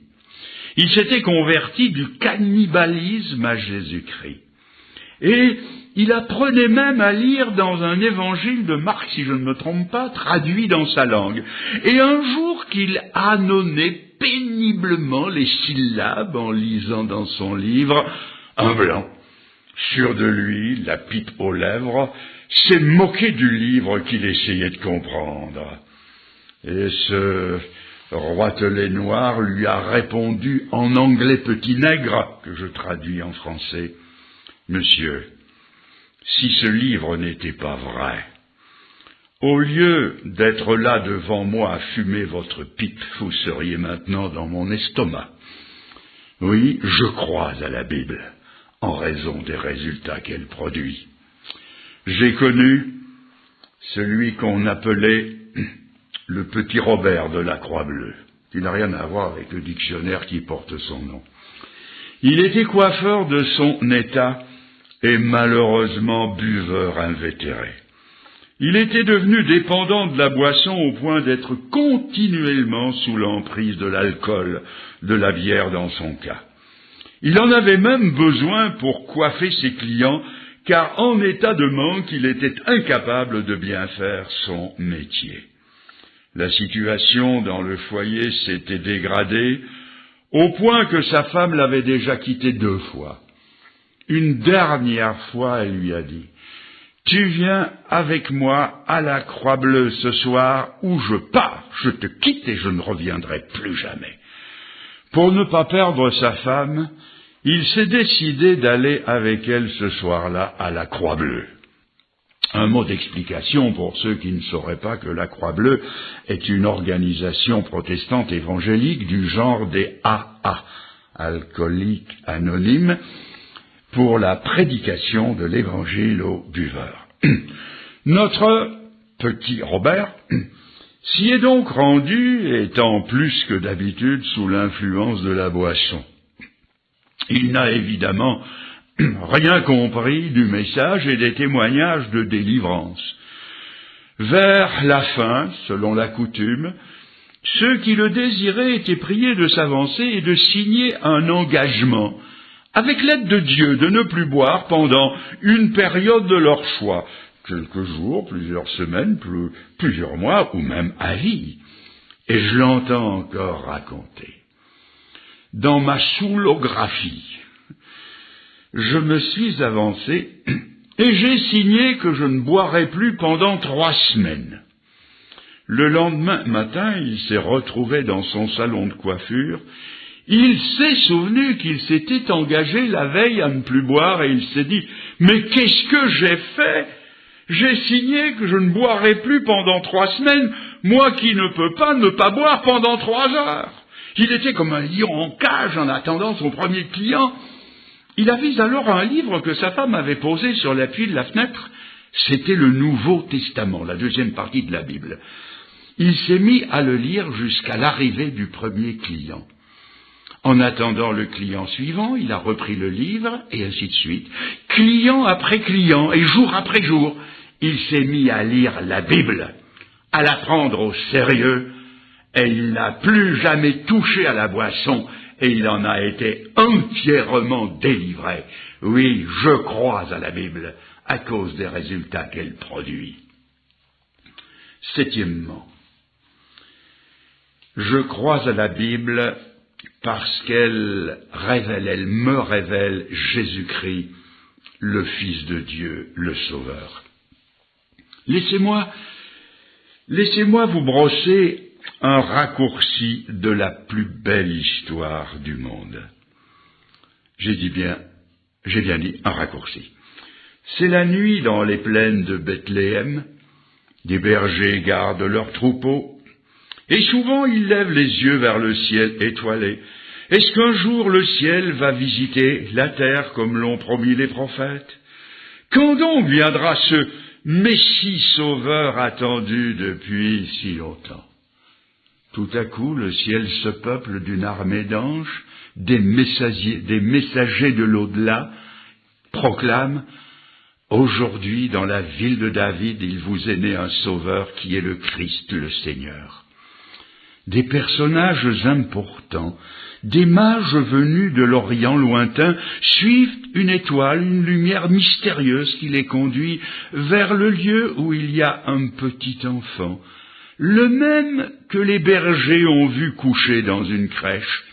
Il s'était converti du cannibalisme à Jésus-Christ. Et il apprenait même à lire dans un évangile de Marc, si je ne me trompe pas, traduit dans sa langue. Et un jour qu'il ânonnait péniblement les syllabes en lisant dans son livre, un blanc, sûr de lui, la pipe aux lèvres, s'est moqué du livre qu'il essayait de comprendre. Et ce roitelet noir lui a répondu en anglais petit nègre, que je traduis en français, « Monsieur, si ce livre n'était pas vrai, au lieu d'être là devant moi à fumer votre pipe, vous seriez maintenant dans mon estomac. Oui, je crois à la Bible, en raison des résultats qu'elle produit. J'ai connu celui qu'on appelait le petit Robert de la Croix-Bleue, qui n'a rien à voir avec le dictionnaire qui porte son nom. Il était coiffeur de son état et malheureusement buveur invétéré. Il était devenu dépendant de la boisson au point d'être continuellement sous l'emprise de l'alcool, de la bière dans son cas. Il en avait même besoin pour coiffer ses clients, car en état de manque, il était incapable de bien faire son métier. La situation dans le foyer s'était dégradée au point que sa femme l'avait déjà quitté 2 fois. Une dernière fois, elle lui a dit Tu viens avec moi à la Croix-Bleue ce soir où je pars, je te quitte et je ne reviendrai plus jamais. » Pour ne pas perdre sa femme, il s'est décidé d'aller avec elle ce soir-là à la Croix-Bleue. Un mot d'explication pour ceux qui ne sauraient pas que la Croix-Bleue est une organisation protestante évangélique du genre des AA, alcooliques anonymes, pour la prédication de l'évangile aux buveurs. Notre petit Robert s'y est donc rendu, étant plus que d'habitude sous l'influence de la boisson. Il n'a évidemment rien compris du message et des témoignages de délivrance. Vers la fin, selon la coutume, ceux qui le désiraient étaient priés de s'avancer et de signer un engagement, avec l'aide de Dieu, de ne plus boire pendant une période de leur choix, quelques jours, plusieurs semaines, plusieurs mois, ou même à vie. Et je l'entends encore raconter. Dans ma soulographie, je me suis avancé et j'ai signé que je ne boirais plus pendant 3 semaines. Le lendemain matin, il s'est retrouvé dans son salon de coiffure. Il s'est souvenu qu'il s'était engagé la veille à ne plus boire et il s'est dit « Mais qu'est-ce que j'ai fait ? J'ai signé que je ne boirais plus pendant 3 semaines, moi qui ne peux pas ne pas boire pendant 3 heures. » Il était comme un lion en cage en attendant son premier client. Il avise alors un livre que sa femme avait posé sur l'appui de la fenêtre. C'était le Nouveau Testament, la deuxième partie de la Bible. Il s'est mis à le lire jusqu'à l'arrivée du premier client. En attendant le client suivant, il a repris le livre, et ainsi de suite. Client après client, et jour après jour, il s'est mis à lire la Bible, à la prendre au sérieux, et il n'a plus jamais touché à la boisson, et il en a été entièrement délivré. Oui, je crois à la Bible, à cause des résultats qu'elle produit. 7e, je crois à la Bible parce qu'elle me révèle Jésus-Christ, le Fils de Dieu, le Sauveur. Laissez-moi vous brosser un raccourci de la plus belle histoire du monde. J'ai bien dit un raccourci. C'est la nuit dans les plaines de Bethléem, des bergers gardent leurs troupeaux, et souvent ils lèvent les yeux vers le ciel étoilé. Est-ce qu'un jour le ciel va visiter la terre comme l'ont promis les prophètes? Quand donc viendra ce Messie sauveur attendu depuis si longtemps? Tout à coup, le ciel se peuple d'une armée d'anges, des messagers de l'au-delà, proclament « Aujourd'hui, dans la ville de David, il vous est né un sauveur qui est le Christ, le Seigneur. » Des personnages importants, des mages venus de l'Orient lointain, suivent une étoile, une lumière mystérieuse qui les conduit vers le lieu où il y a un petit enfant, le même que les bergers ont vu coucher dans une crèche,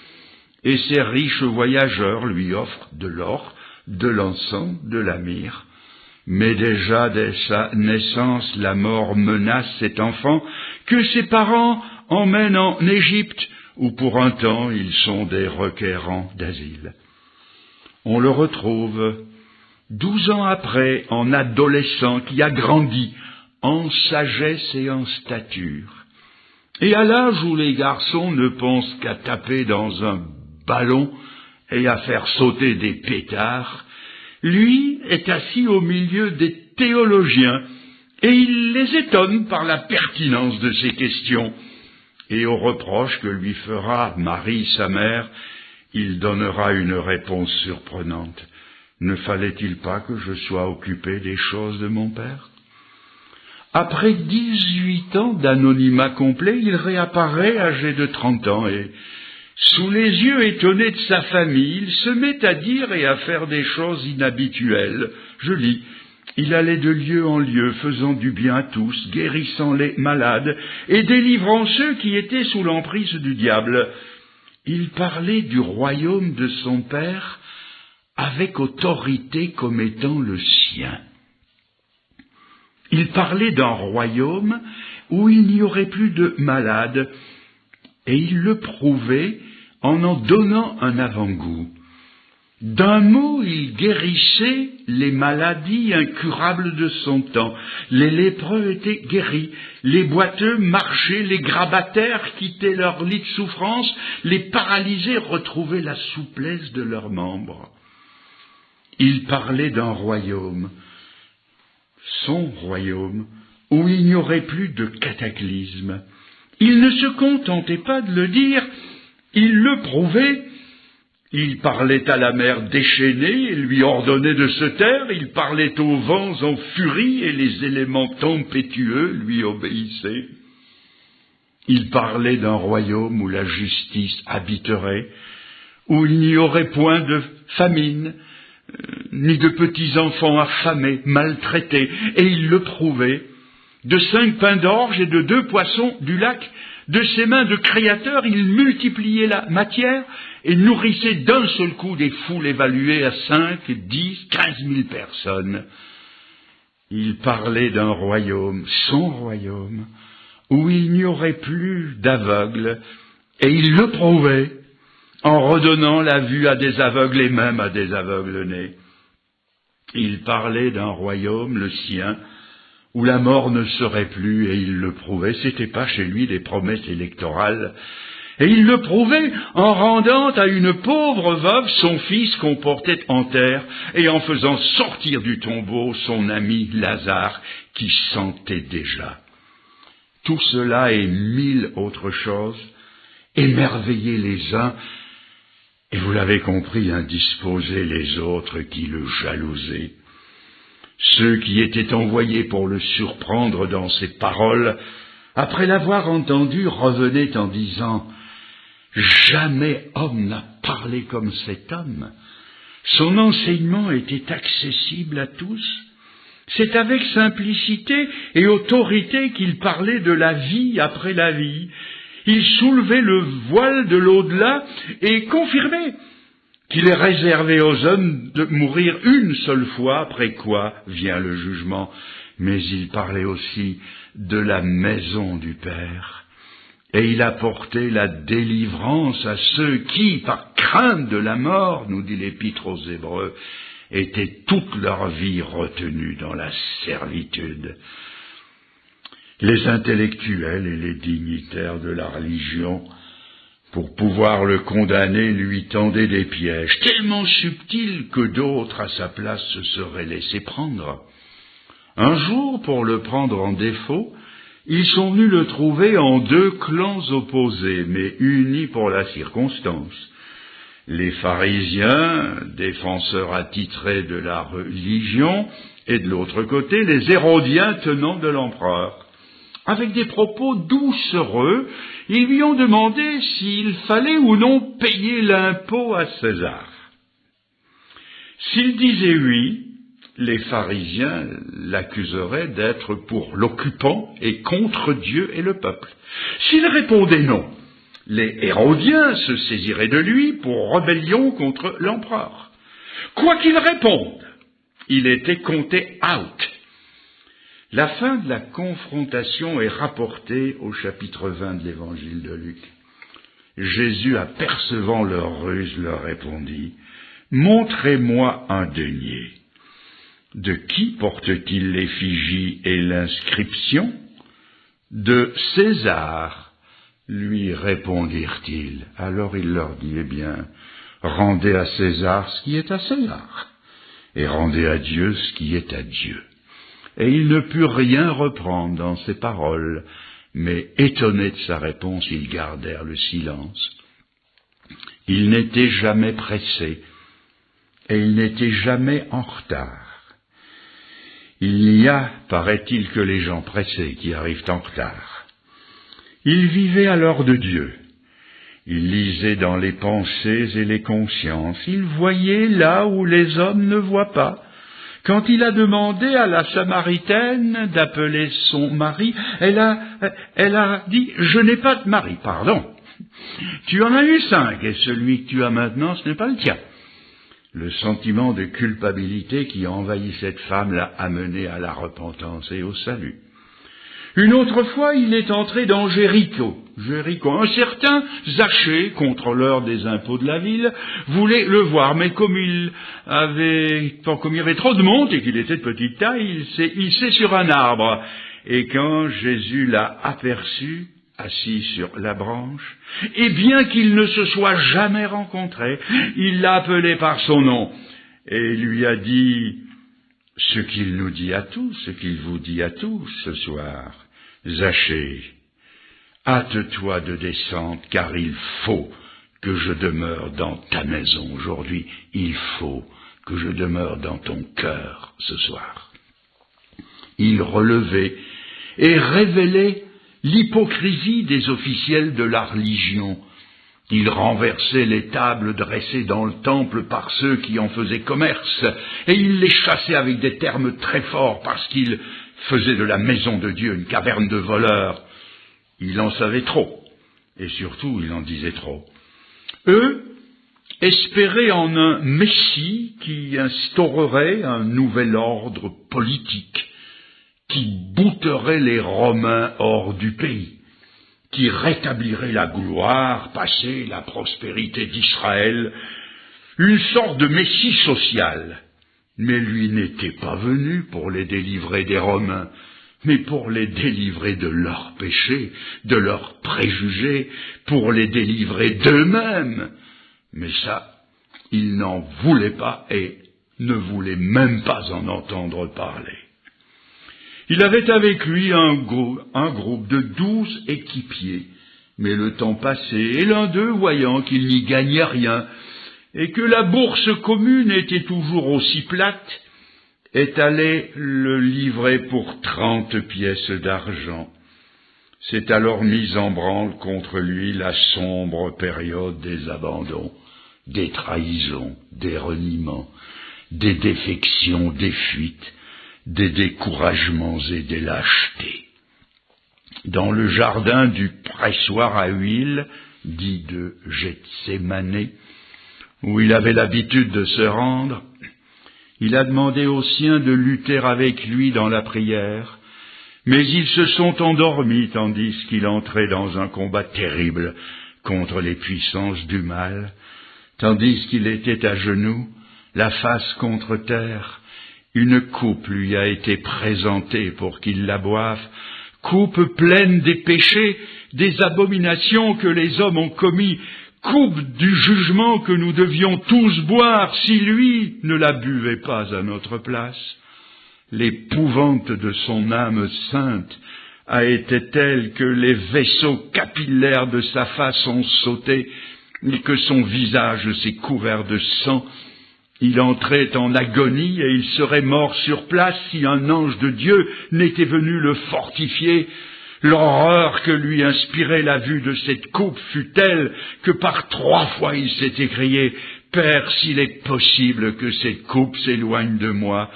et ces riches voyageurs lui offrent de l'or, de l'encens, de la myrrhe. Mais déjà dès sa naissance, la mort menace cet enfant que ses parents emmènent en Égypte, où pour un temps ils sont des requérants d'asile. On le retrouve 12 ans après, en adolescent qui a grandi en sagesse et en stature. Et à l'âge où les garçons ne pensent qu'à taper dans un ballon et à faire sauter des pétards, lui est assis au milieu des théologiens et il les étonne par la pertinence de ses questions. Et aux reproches que lui fera Marie, sa mère, il donnera une réponse surprenante. Ne fallait-il pas que je sois occupé des choses de mon père? Après 18 ans d'anonymat complet, il réapparaît âgé de 30 ans et, sous les yeux étonnés de sa famille, il se met à dire et à faire des choses inhabituelles. Je lis. Il allait de lieu en lieu, faisant du bien à tous, guérissant les malades et délivrant ceux qui étaient sous l'emprise du diable. Il parlait du royaume de son Père avec autorité comme étant le sien. Il parlait d'un royaume où il n'y aurait plus de malades, et il le prouvait en donnant un avant-goût. D'un mot, il guérissait les maladies incurables de son temps. Les lépreux étaient guéris, les boiteux marchaient, les grabataires quittaient leur lit de souffrance, les paralysés retrouvaient la souplesse de leurs membres. Il parlait d'un royaume, son royaume, où il n'y aurait plus de cataclysme. Il ne se contentait pas de le dire, il le prouvait. Il parlait à la mer déchaînée et lui ordonnait de se taire, il parlait aux vents en furie et les éléments tempétueux lui obéissaient. Il parlait d'un royaume où la justice habiterait, où il n'y aurait point de famine, ni de petits enfants affamés, maltraités, et il le prouvait. De 5 pains d'orge et de 2 poissons du lac, de ses mains de créateur, il multipliait la matière et nourrissait d'un seul coup des foules évaluées à 5, 10, 15 000 personnes. Il parlait d'un royaume, son royaume, où il n'y aurait plus d'aveugles, et il le prouvait en redonnant la vue à des aveugles et même à des aveugles-nés. Il parlait d'un royaume, le sien, où la mort ne serait plus, et il le prouvait. C'était pas chez lui des promesses électorales. Et il le prouvait en rendant à une pauvre veuve son fils qu'on portait en terre, et en faisant sortir du tombeau son ami Lazare, qui sentait déjà. Tout cela et 1000 autres choses, émerveillait les uns, et vous l'avez compris, indisposait les autres qui le jalousaient. Ceux qui étaient envoyés pour le surprendre dans ses paroles, après l'avoir entendu, revenaient en disant « Jamais homme n'a parlé comme cet homme. Son enseignement était accessible à tous. C'est avec simplicité et autorité qu'il parlait de la vie après la vie. Il soulevait le voile de l'au-delà et confirmait qu'il est réservé aux hommes de mourir une seule fois, après quoi vient le jugement. Mais il parlait aussi de la maison du Père. Et il apportait la délivrance à ceux qui, par crainte de la mort, nous dit l'Épître aux Hébreux, étaient toute leur vie retenus dans la servitude. Les intellectuels et les dignitaires de la religion, pour pouvoir le condamner, lui tendaient des pièges tellement subtils que d'autres à sa place se seraient laissés prendre. Un jour, pour le prendre en défaut, ils sont venus le trouver en 2 clans opposés, mais unis pour la circonstance. Les pharisiens, défenseurs attitrés de la religion, et de l'autre côté, les hérodiens tenants de l'empereur. Avec des propos doucereux, ils lui ont demandé s'il fallait ou non payer l'impôt à César. S'il disait oui, les pharisiens l'accuseraient d'être pour l'occupant et contre Dieu et le peuple. S'il répondait non, les hérodiens se saisiraient de lui pour rébellion contre l'empereur. Quoi qu'il réponde, il était compté out. La fin de la confrontation est rapportée au chapitre 20 de l'évangile de Luc. Jésus, apercevant leur ruse, leur répondit « Montrez-moi un denier. De qui porte-t-il l'effigie et l'inscription ? De César, lui répondirent-ils. Alors il leur dit « Eh bien, rendez à César ce qui est à César, et rendez à Dieu ce qui est à Dieu. » Et ils ne purent rien reprendre dans ses paroles, mais étonnés de sa réponse, ils gardèrent le silence. Il n'était jamais pressé, et il n'était jamais en retard. Il n'y a, paraît-il, que les gens pressés qui arrivent en retard. Il vivait à l'heure de Dieu. Il lisait dans les pensées et les consciences. Il voyait là où les hommes ne voient pas. Quand il a demandé à la Samaritaine d'appeler son mari, elle a dit « Je n'ai pas de mari. » Pardon. Tu en as eu 5, et celui que tu as maintenant, ce n'est pas le tien. Le sentiment de culpabilité qui envahit cette femme l'a amené à la repentance et au salut. Une autre fois, il est entré dans Jéricho. Un certain Zachée, contrôleur des impôts de la ville, voulait le voir, mais comme il y avait trop de monde et qu'il était de petite taille, il hissé sur un arbre. Et quand Jésus l'a aperçu, assis sur la branche, et bien qu'il ne se soit jamais rencontré, il l'a appelé par son nom et lui a dit ce qu'il nous dit à tous, ce qu'il vous dit à tous ce soir. Zachée, hâte-toi de descendre, car il faut que je demeure dans ta maison aujourd'hui. Il faut que je demeure dans ton cœur ce soir. Il relevait et révélait l'hypocrisie des officiels de la religion. Il renversait les tables dressées dans le temple par ceux qui en faisaient commerce, et il les chassait avec des termes très forts parce qu'il faisait de la maison de Dieu une caverne de voleurs. Il en savait trop, et surtout il en disait trop. Eux espéraient en un Messie qui instaurerait un nouvel ordre politique, qui bouterait les Romains hors du pays, qui rétablirait la gloire passée, la prospérité d'Israël, une sorte de Messie social. Mais lui n'était pas venu pour les délivrer des Romains, mais pour les délivrer de leurs péchés, de leurs préjugés, pour les délivrer d'eux-mêmes. Mais ça, il n'en voulait pas et ne voulait même pas en entendre parler. Il avait avec lui un groupe de 12 équipiers, mais le temps passait, et l'un d'eux, voyant qu'il n'y gagnait rien, et que la bourse commune était toujours aussi plate, est allé le livrer pour 30 pièces d'argent. C'est alors mise en branle contre lui la sombre période des abandons, des trahisons, des reniements, des défections, des fuites, des découragements et des lâchetés. Dans le jardin du pressoir à huile, dit de Gethsémané, où il avait l'habitude de se rendre, il a demandé aux siens de lutter avec lui dans la prière, mais ils se sont endormis tandis qu'il entrait dans un combat terrible contre les puissances du mal, tandis qu'il était à genoux, la face contre terre. Une coupe lui a été présentée pour qu'il la boive, coupe pleine des péchés, des abominations que les hommes ont commis, coupe du jugement que nous devions tous boire si lui ne la buvait pas à notre place. L'épouvante de son âme sainte a été telle que les vaisseaux capillaires de sa face ont sauté et que son visage s'est couvert de sang. Il entrait en agonie et il serait mort sur place si un ange de Dieu n'était venu le fortifier. L'horreur que lui inspirait la vue de cette coupe fut telle que par 3 fois il s'est écrié « Père, s'il est possible que cette coupe s'éloigne de moi »,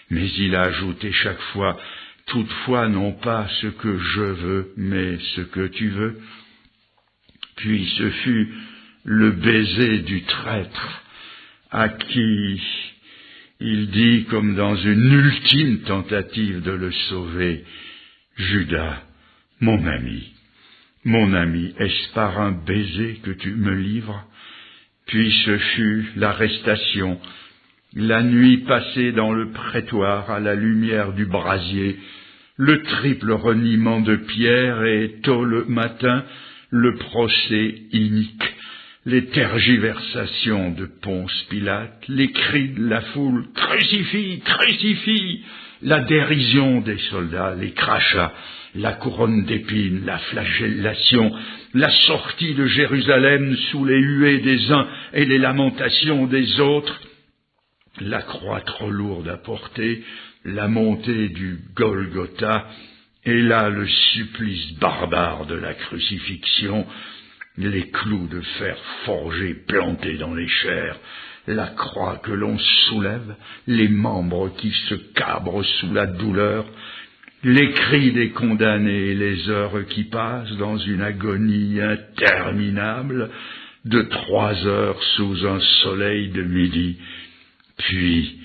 mais il a ajouté chaque fois « Toutefois non pas ce que je veux, mais ce que tu veux ». Puis ce fut le baiser du traître, à qui il dit, comme dans une ultime tentative de le sauver, « Judas, mon ami, est-ce par un baiser que tu me livres ?» Puis ce fut l'arrestation, la nuit passée dans le prétoire à la lumière du brasier, le triple reniement de Pierre et tôt le matin, le procès inique. Les tergiversations de Ponce Pilate, les cris de la foule « Crucifie, crucifie !» la dérision des soldats, les crachats, la couronne d'épines, la flagellation, la sortie de Jérusalem sous les huées des uns et les lamentations des autres, la croix trop lourde à porter, la montée du Golgotha, et là le supplice barbare de la crucifixion, les clous de fer forgés plantés dans les chairs, la croix que l'on soulève, les membres qui se cabrent sous la douleur, les cris des condamnés et les heures qui passent dans une agonie interminable de 3 heures sous un soleil de midi. puis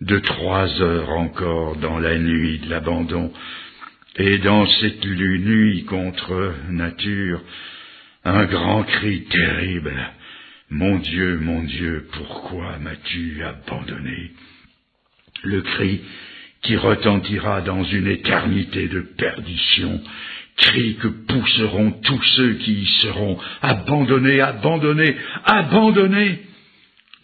de 3 heures encore dans la nuit de l'abandon, et dans cette nuit contre nature, un grand cri terrible. Mon Dieu, pourquoi m'as-tu abandonné? Le cri qui retentira dans une éternité de perdition, cri que pousseront tous ceux qui y seront, abandonnés, abandonnés, abandonnés.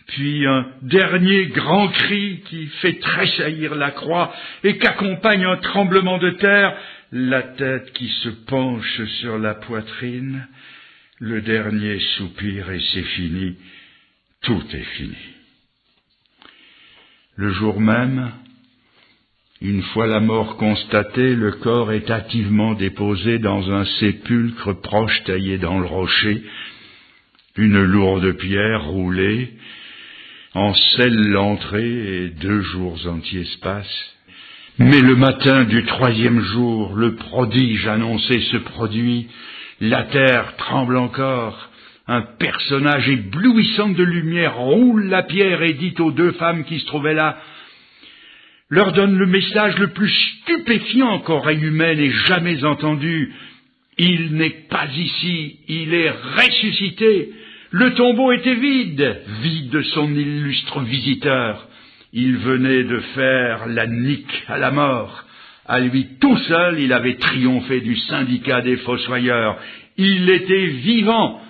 Puis un dernier grand cri qui fait tressaillir la croix et qu'accompagne un tremblement de terre, la tête qui se penche sur la poitrine, le dernier soupir et c'est fini, tout est fini. Le jour même, une fois la mort constatée, le corps est hâtivement déposé dans un sépulcre proche taillé dans le rocher, une lourde pierre roulée, en scelle l'entrée et 2 jours entiers se passent. Mais le matin du 3e jour, le prodige annoncé se produit, la terre tremble encore, un personnage éblouissant de lumière roule la pierre et dit aux 2 femmes qui se trouvaient là, leur donne le message le plus stupéfiant qu'oreille humaine ait jamais entendu. Il n'est pas ici, il est ressuscité. Le tombeau était vide, vide de son illustre visiteur. Il venait de faire la nique à la mort. À lui tout seul, il avait triomphé du syndicat des fossoyeurs. Il était vivant.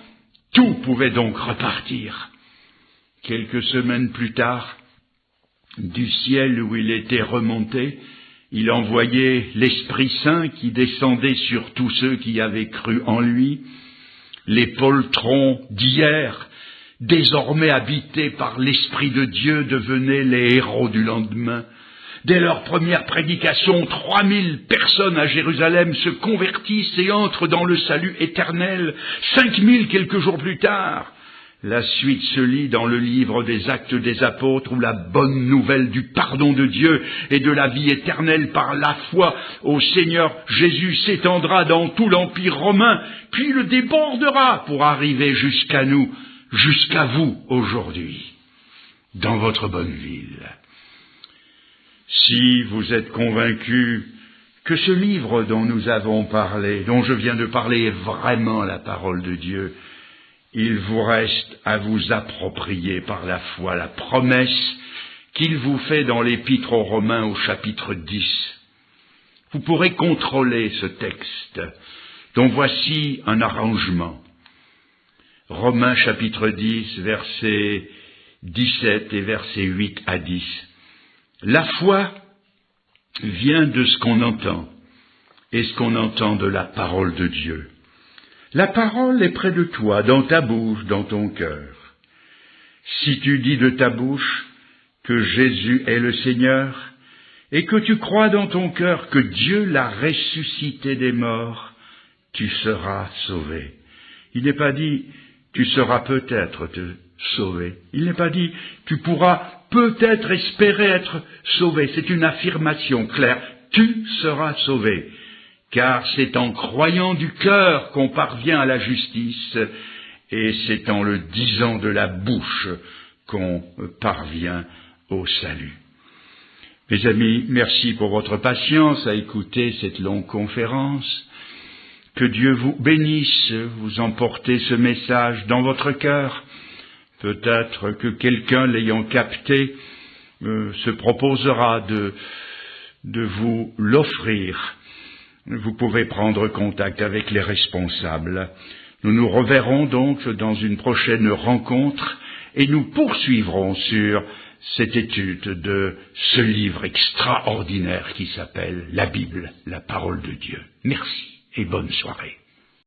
Tout pouvait donc repartir. Quelques semaines plus tard, du ciel où il était remonté, il envoyait l'Esprit Saint qui descendait sur tous ceux qui avaient cru en lui. Les poltrons d'hier, désormais habités par l'Esprit de Dieu, devenaient les héros du lendemain. Dès leur première prédication, 3000 personnes à Jérusalem se convertissent et entrent dans le salut éternel. 5000 quelques jours plus tard. La suite se lit dans le livre des Actes des Apôtres où la bonne nouvelle du pardon de Dieu et de la vie éternelle par la foi au Seigneur Jésus s'étendra dans tout l'Empire romain, puis le débordera pour arriver jusqu'à nous, jusqu'à vous aujourd'hui, dans votre bonne ville. Si vous êtes convaincus que ce livre dont nous avons parlé, dont je viens de parler, est vraiment la parole de Dieu, il vous reste à vous approprier par la foi la promesse qu'il vous fait dans l'Épître aux Romains au chapitre 10. Vous pourrez contrôler ce texte, dont voici un arrangement. Romains chapitre 10, versets 17 et versets 8 à 10. La foi vient de ce qu'on entend, et ce qu'on entend de la parole de Dieu. La parole est près de toi, dans ta bouche, dans ton cœur. Si tu dis de ta bouche que Jésus est le Seigneur, et que tu crois dans ton cœur que Dieu l'a ressuscité des morts, tu seras sauvé. Il n'est pas dit « tu seras peut-être sauvé ». Il n'est pas dit « tu pourras peut-être espérer être sauvé ». C'est une affirmation claire. Tu seras sauvé. Car c'est en croyant du cœur qu'on parvient à la justice, et c'est en le disant de la bouche qu'on parvient au salut. Mes amis, merci pour votre patience à écouter cette longue conférence. Que Dieu vous bénisse, vous emportez ce message dans votre cœur. Peut-être que quelqu'un l'ayant capté se proposera de vous l'offrir. Vous pouvez prendre contact avec les responsables. Nous nous reverrons donc dans une prochaine rencontre et nous poursuivrons sur cette étude de ce livre extraordinaire qui s'appelle la Bible, la parole de Dieu. Merci et bonne soirée.